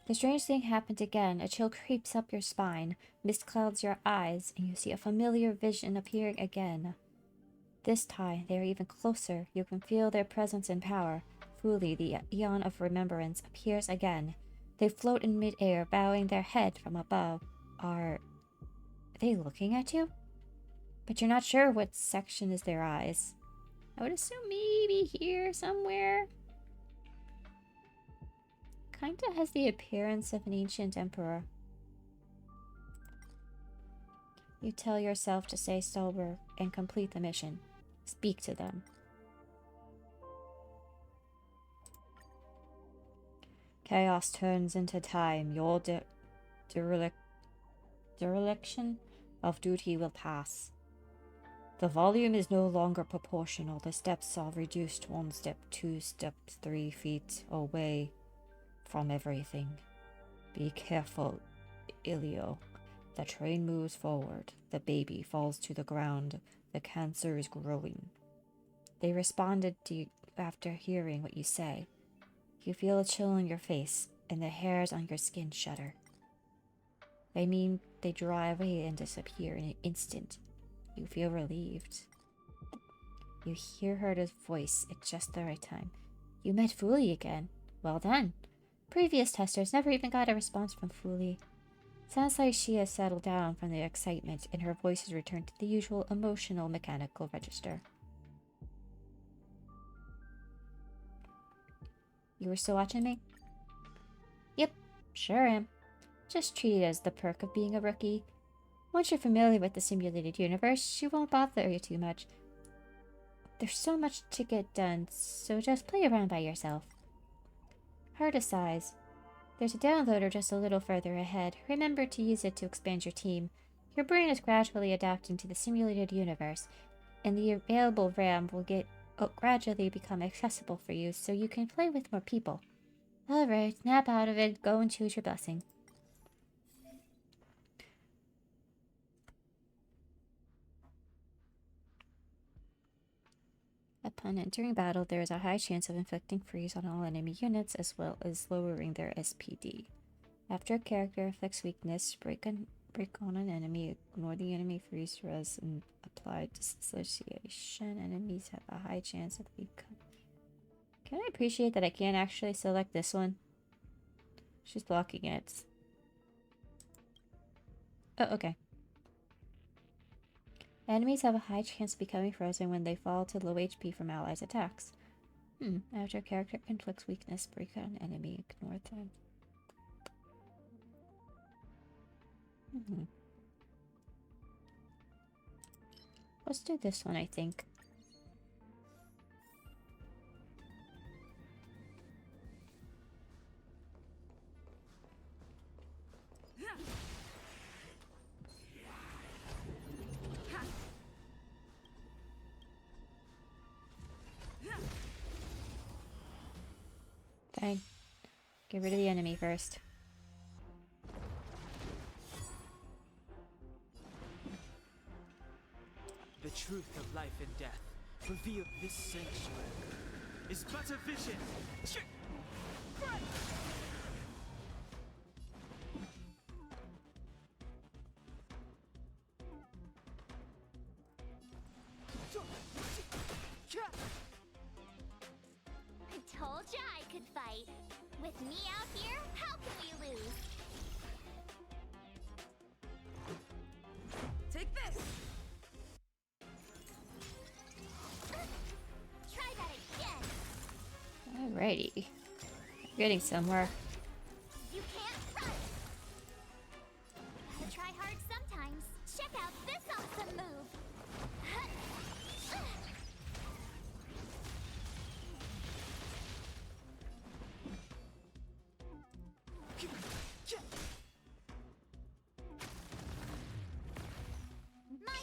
The strange thing happened again. A chill creeps up your spine, mist clouds your eyes, and you see a familiar vision appearing again. This time, they are even closer. You can feel their presence and power. Fully, the Eon of Remembrance appears again. They float in midair, bowing their head from above. Are they looking at you? But you're not sure what section is their eyes. I would assume maybe here somewhere. Kinda has the appearance of an ancient emperor. You tell yourself to stay sober and complete the mission. Speak to them. Chaos turns into time. Your dereliction of duty will pass. The volume is no longer proportional. The steps are reduced 1 step, 2 steps, 3 feet away from everything. Be careful, Ilio. The train moves forward. The baby falls to the ground. The cancer is growing. They responded to you after hearing what you say. You feel a chill on your face, and the hairs on your skin shudder. They mean they dry away and disappear in an instant. You feel relieved. You hear Herta's voice at just the right time. You met Fuli again. Well done. Previous testers never even got a response from Fuli. Sounds like she has settled down from the excitement and her voice has returned to the usual emotional mechanical register. You were still watching me? Yep, sure am. Just treat it as the perk of being a rookie. Once you're familiar with the simulated universe, she won't bother you too much. There's so much to get done, so just play around by yourself. Herta sighs. There's a downloader just a little further ahead. Remember to use it to expand your team. Your brain is gradually adapting to the simulated universe, and the available RAM will gradually become accessible for you, so you can play with more people. Alright, snap out of it. Go and choose your blessing. Upon entering battle, there is a high chance of inflicting freeze on all enemy units, as well as lowering their SPD. After a character inflicts weakness, break on an enemy, ignore the enemy freeze res, and apply dissociation. Enemies have a high chance of becoming... Can I appreciate that I can't actually select this one? She's blocking it. Oh, okay. Enemies have a high chance of becoming frozen when they fall to low HP from allies' attacks. After a character inflicts weakness, break out an enemy, ignore them. Let's do this one, I think. Fine. Get rid of the enemy first. The truth of life and death revealed this sanctuary is but a vision. I told ya I could fight. With me out here, how can we lose? Take this! Try that again. Alrighty. We're getting somewhere. You can't run. Gotta try hard sometimes. Check out this awesome move.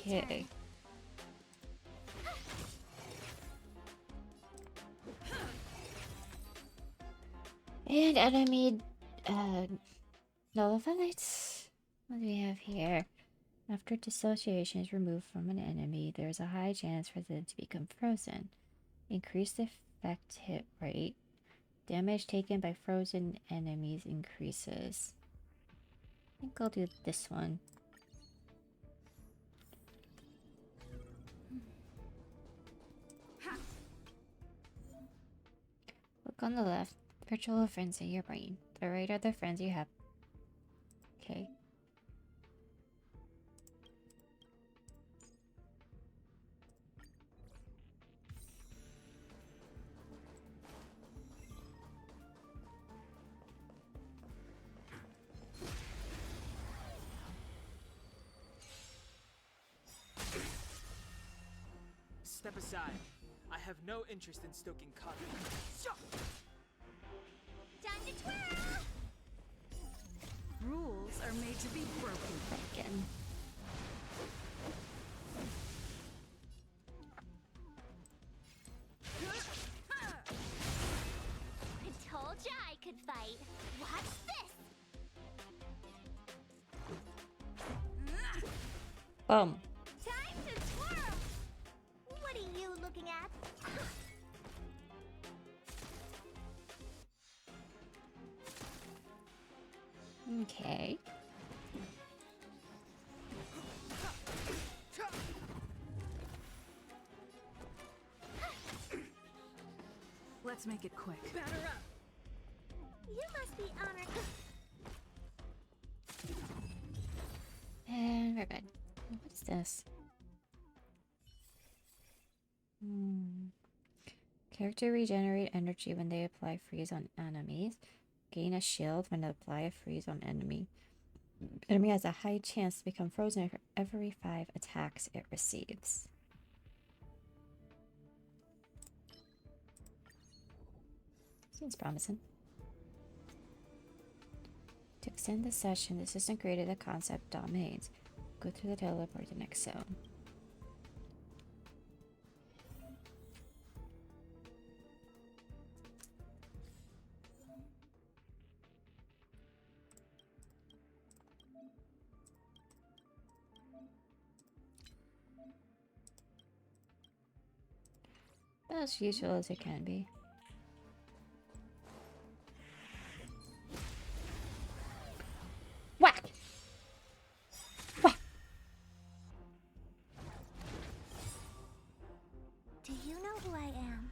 Okay. And enemy nullifies. What do we have here? After dissociation is removed from an enemy, there is a high chance for them to become frozen. Increase the effect hit rate. Damage taken by frozen enemies increases. I think I'll do this one. Look on the left. Virtual friends in your brain. The right are the friends you have. Okay. Step aside. I have no interest in stoking conflict. Time to twirl! Rules are made to be broken. Again. I told ya I could fight. Watch this! Boom. Time to twirl! What are you looking at? Okay. Let's make it quick. Batter up! You must be honored. And we're good. What is this? Character regenerate energy when they apply freeze on enemies. Gain a shield when they apply a freeze on enemy. Enemy has a high chance to become frozen for every 5 attacks it receives. Seems promising. To extend the session, the system created a concept domains. Go through the teleport to the next zone. About as useful as it can be. Whack! Whack! Do you know who I am?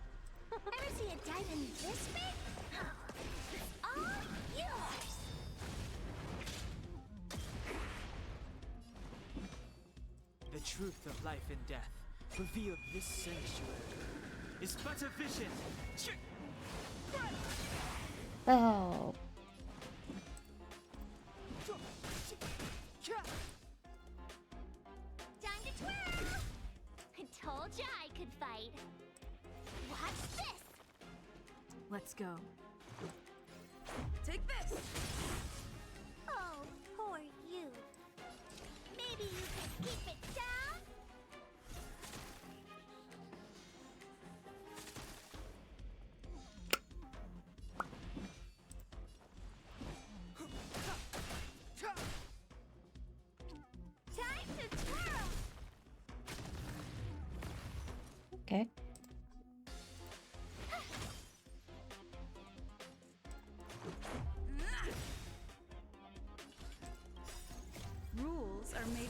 Ever see a diamond this big? It's all yours! The truth of life and death revealed this sanctuary is but a vision. Oh. Time to twirl! I told ya I could fight. Watch this! Let's go. Take this! Oh, poor you. Maybe you could keep it down?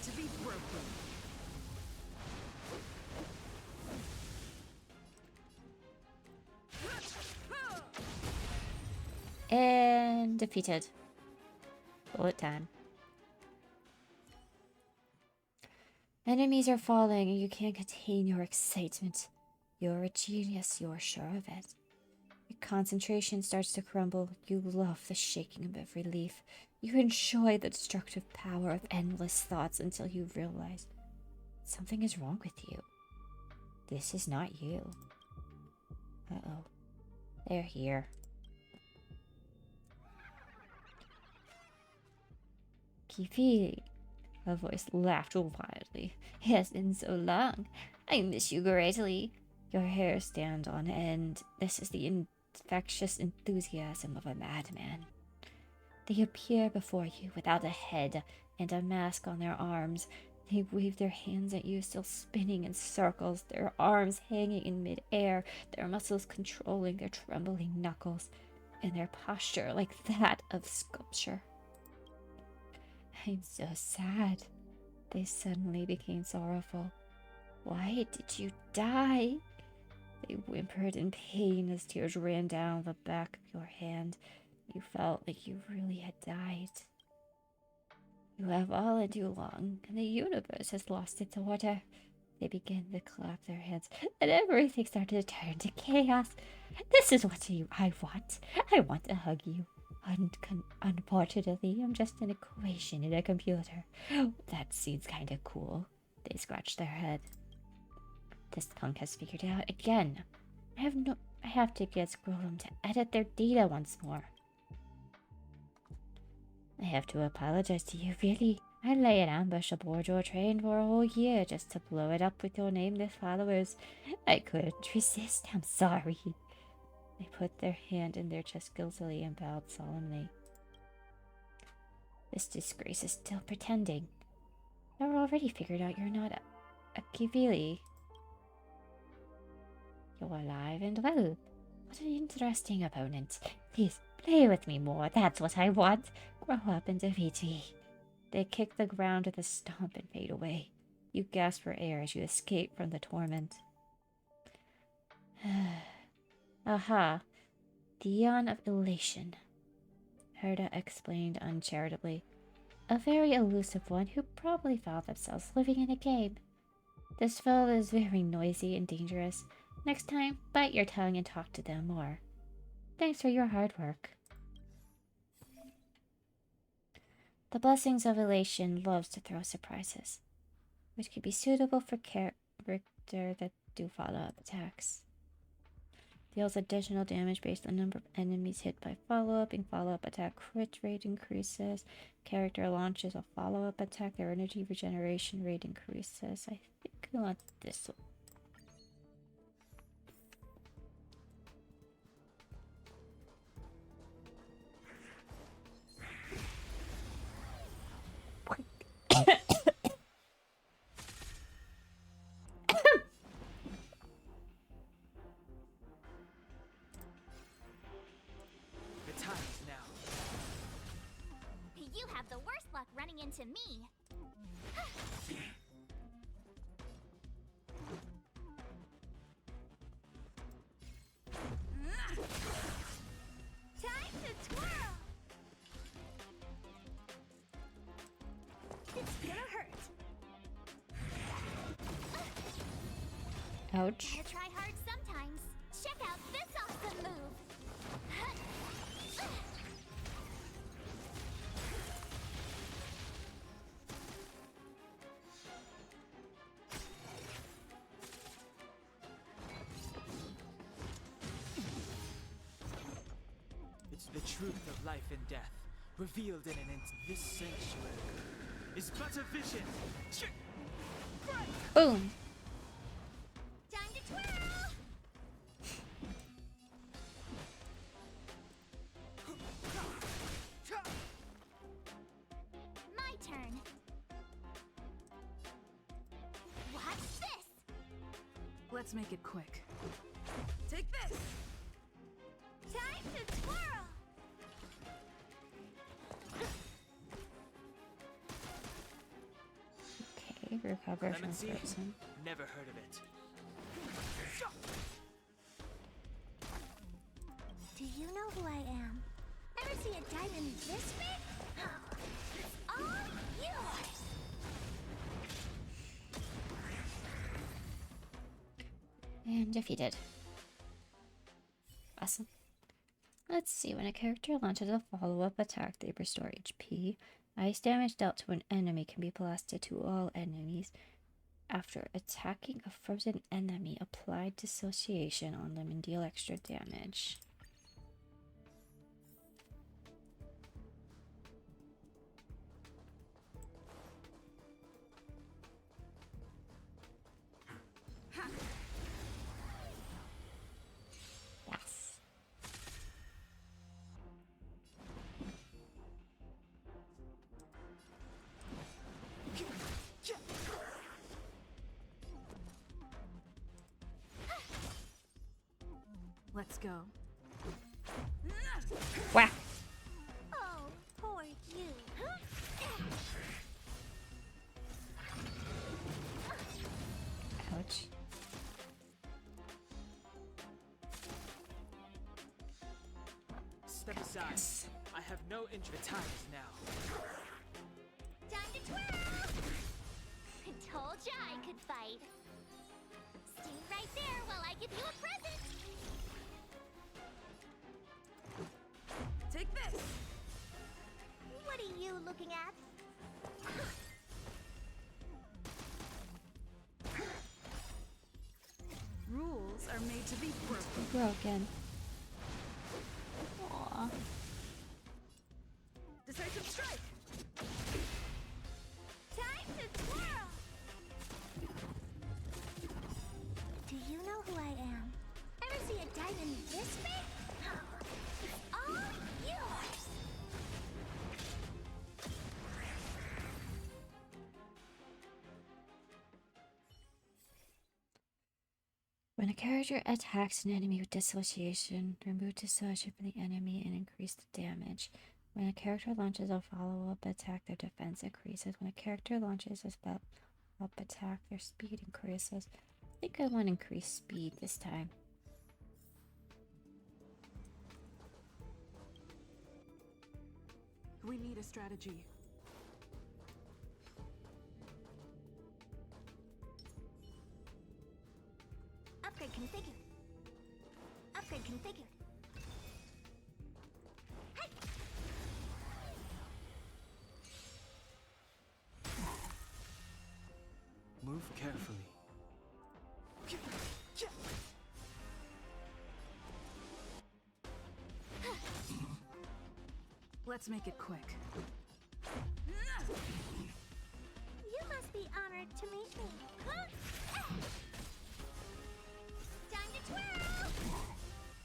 to be broken. And defeated. Bullet time. Enemies are falling and you can't contain your excitement. You're a genius, you're sure of it. Your concentration starts to crumble. You love the shaking of every leaf. You enjoy the destructive power of endless thoughts until you realize something is wrong with you. This is not you. Uh-oh. They're here. Kifi. Her voice laughed wildly. It has been so long. I miss you greatly. Your hair stands on end. This is the infectious enthusiasm of a madman. They appear before you without a head and a mask on their arms. They wave their hands at you, still spinning in circles, their arms hanging in mid-air, their muscles controlling their trembling knuckles, and their posture like that of sculpture. I'm so sad. They suddenly became sorrowful. Why did you die? They whimpered in pain as tears ran down the back of your hand. You felt like you really had died. You have fallen too long, and the universe has lost its order. They began to clap their hands, and everything started to turn to chaos. This is what I want. I want to hug you. Unfortunately, I'm just an equation in a computer. That seems kind of cool. They scratched their head. This punk has figured it out again. I have to get Scrollum to edit their data once more. I have to apologize to you, really. I lay an ambush aboard your train for a whole year just to blow it up with your nameless followers. I couldn't resist. I'm sorry. They put their hand in their chest guiltily and bowed solemnly. This disgrace is still pretending. I've already figured out you're not a Kivili. You're alive and well. What an interesting opponent. Please, play with me more. That's what I want. Grow up and defeat me. They kick the ground with a stomp and fade away. You gasp for air as you escape from the torment. Aha. Dion of Elation. Herda explained uncharitably. A very elusive one who probably found themselves living in a game. This fellow is very noisy and dangerous. Next time, bite your tongue and talk to them more. Thanks for your hard work. The Blessings of Elation loves to throw surprises, which could be suitable for characters that do follow-up attacks. Deals additional damage based on number of enemies hit by follow-up, and follow-up attack crit rate increases. Character launches a follow-up attack, their energy regeneration rate increases. I think we want this one. You have the worst luck running into me. Time to twirl! It's gonna hurt. Ouch. Gotta try hard sometimes. Check out this awesome move. It's the truth of life and death, revealed in an instant. This sanctuary is but a vision. Boom. Time to twirl! My turn. Watch this. Let's make it quick. Take this! Time to twirl! recover from Clemency? frozen. Never heard of it. Do you know who I am? Ever see a diamond this big? It's all yours! And defeated. Awesome. Let's see, when a character launches a follow-up attack, they restore HP. Ice damage dealt to an enemy can be blasted to all enemies. After attacking a frozen enemy, apply dissociation on them and deal extra damage. Yes. Let's go. Whack! Oh, poor you. Ouch. Step aside. Yes. I have no interest. The time is now. Time to twirl! Told ya I could fight. Stay right there while I give you a present. Take this! What are you looking at? Rules are made to be broken. Broken. Aww. Decisive strike! Time to twirl! Do you know who I am? Ever see a diamond this big? It's all yours! When a character attacks an enemy with dissociation, remove dissociation from the enemy and increase the damage. When a character launches a follow-up attack, their defense increases. When a character launches a follow-up attack, their speed increases. I think I want to increase speed this time. We need a strategy. Upgrade configured. Upgrade configured. Hey! Move carefully. Let's make it quick. You must be honored to meet me. Time to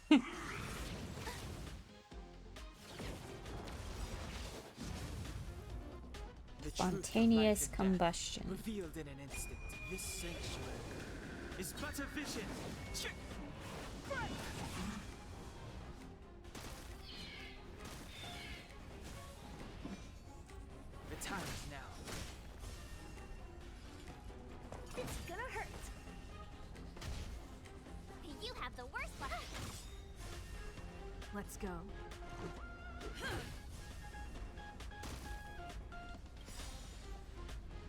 twirl! The Spontaneous truth of life and death, combustion. revealed in an instant. This sanctuary is but a vision. The time is now. It's gonna hurt. You have the worst luck. Let's go.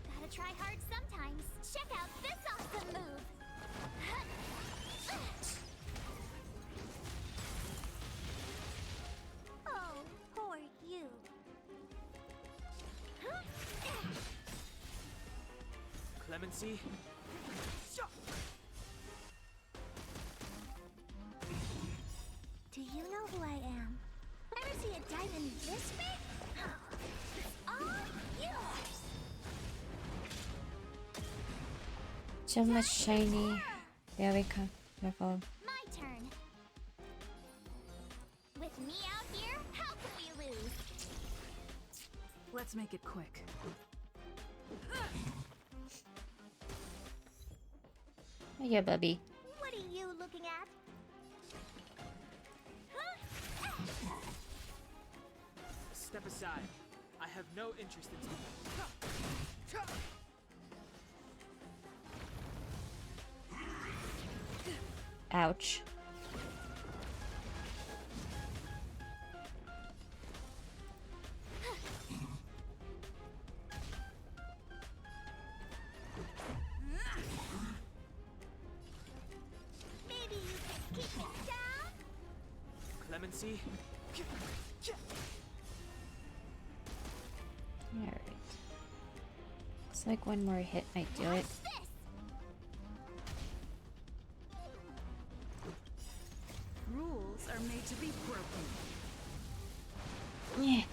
Gotta try hard sometimes. Check out this awesome move. Oh, poor you. Clemency. Do you know who I am? Ever see a diamond this big? It's all yours. So much shiny. There we go. Careful. My turn. With me out here, how can we lose? Let's make it quick. Yeah, Bubby. What are you looking at? Step aside. I have no interest in. Ouch. Maybe you can keep it down? Clemency? Alright. It's like one more hit might do it. Rules are made to be broken. Yeah.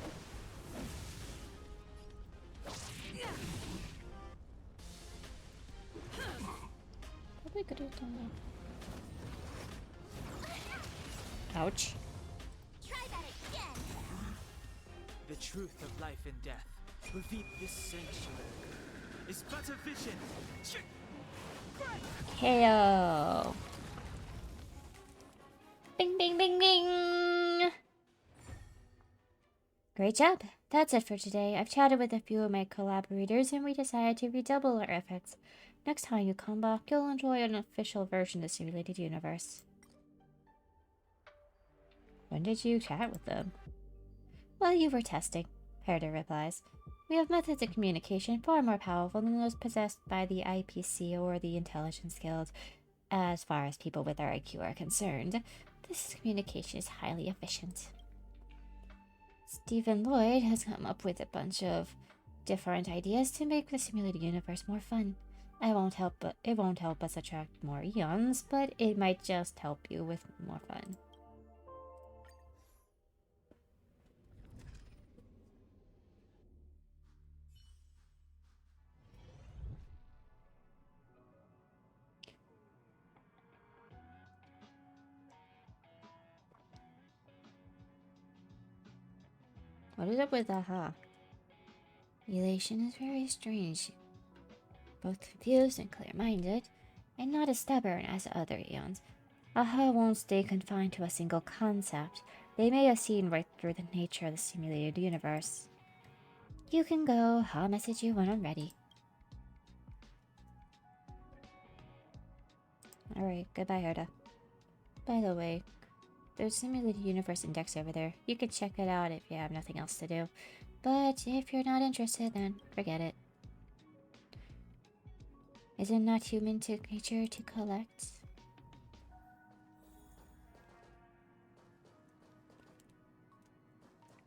Probably could have done that. Ouch. Try that again. The truth of life and death. Reveal this sanctuary is but a vision. KO. Bing, bing, bing, bing. Great job. That's it for today. I've chatted with a few of my collaborators and we decided to redouble our efforts. Next time you come back, you'll enjoy an official version of the simulated universe. When did you chat with them? While you were testing, Herder replies. We have methods of communication far more powerful than those possessed by the IPC or the Intelligence Guild. As far as people with our IQ are concerned, this communication is highly efficient. Stephen Lloyd has come up with a bunch of different ideas to make the simulated universe more fun. It won't help us attract more eons, but it might just help you with more fun. What is up with Aha? Elation is very strange. Both confused and clear-minded, and not as stubborn as other eons. Aha won't stay confined to a single concept. They may have seen right through the nature of the simulated universe. You can go. I'll message you when I'm ready. Alright, goodbye, Herda. By the way, there's a simulated universe index over there. You can check it out if you have nothing else to do. But if you're not interested, then forget it. Is it not human nature to collect?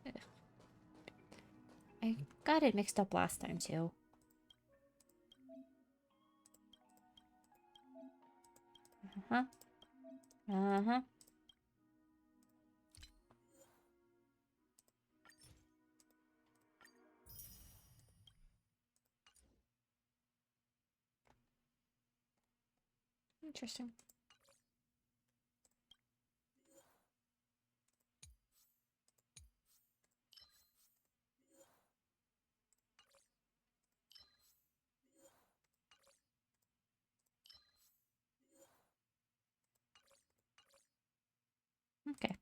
Ugh. I got it mixed up last time too. Uh-huh. Uh-huh. Interesting. Okay.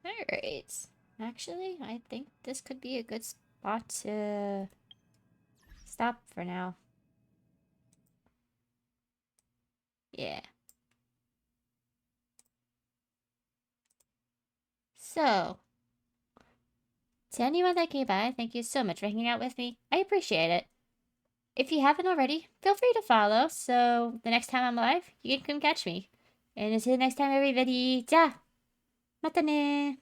Alright. Actually, I think this could be a good spot to stop for now. Yeah. So, to anyone that came by, thank you so much for hanging out with me. I appreciate it. If you haven't already, feel free to follow, so the next time I'm live, you can come catch me. And until the next time, everybody, ja! Mata ne!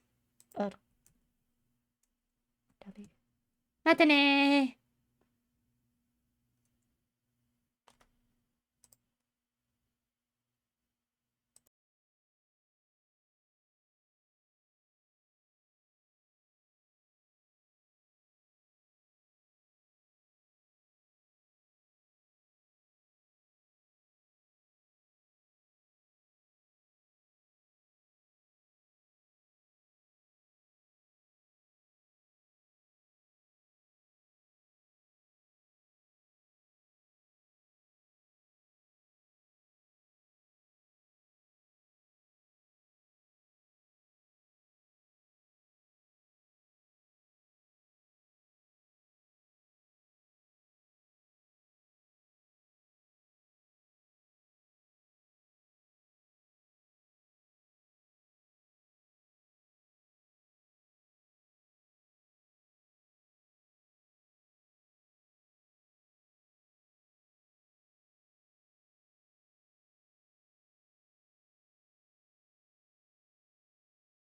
Mata ne!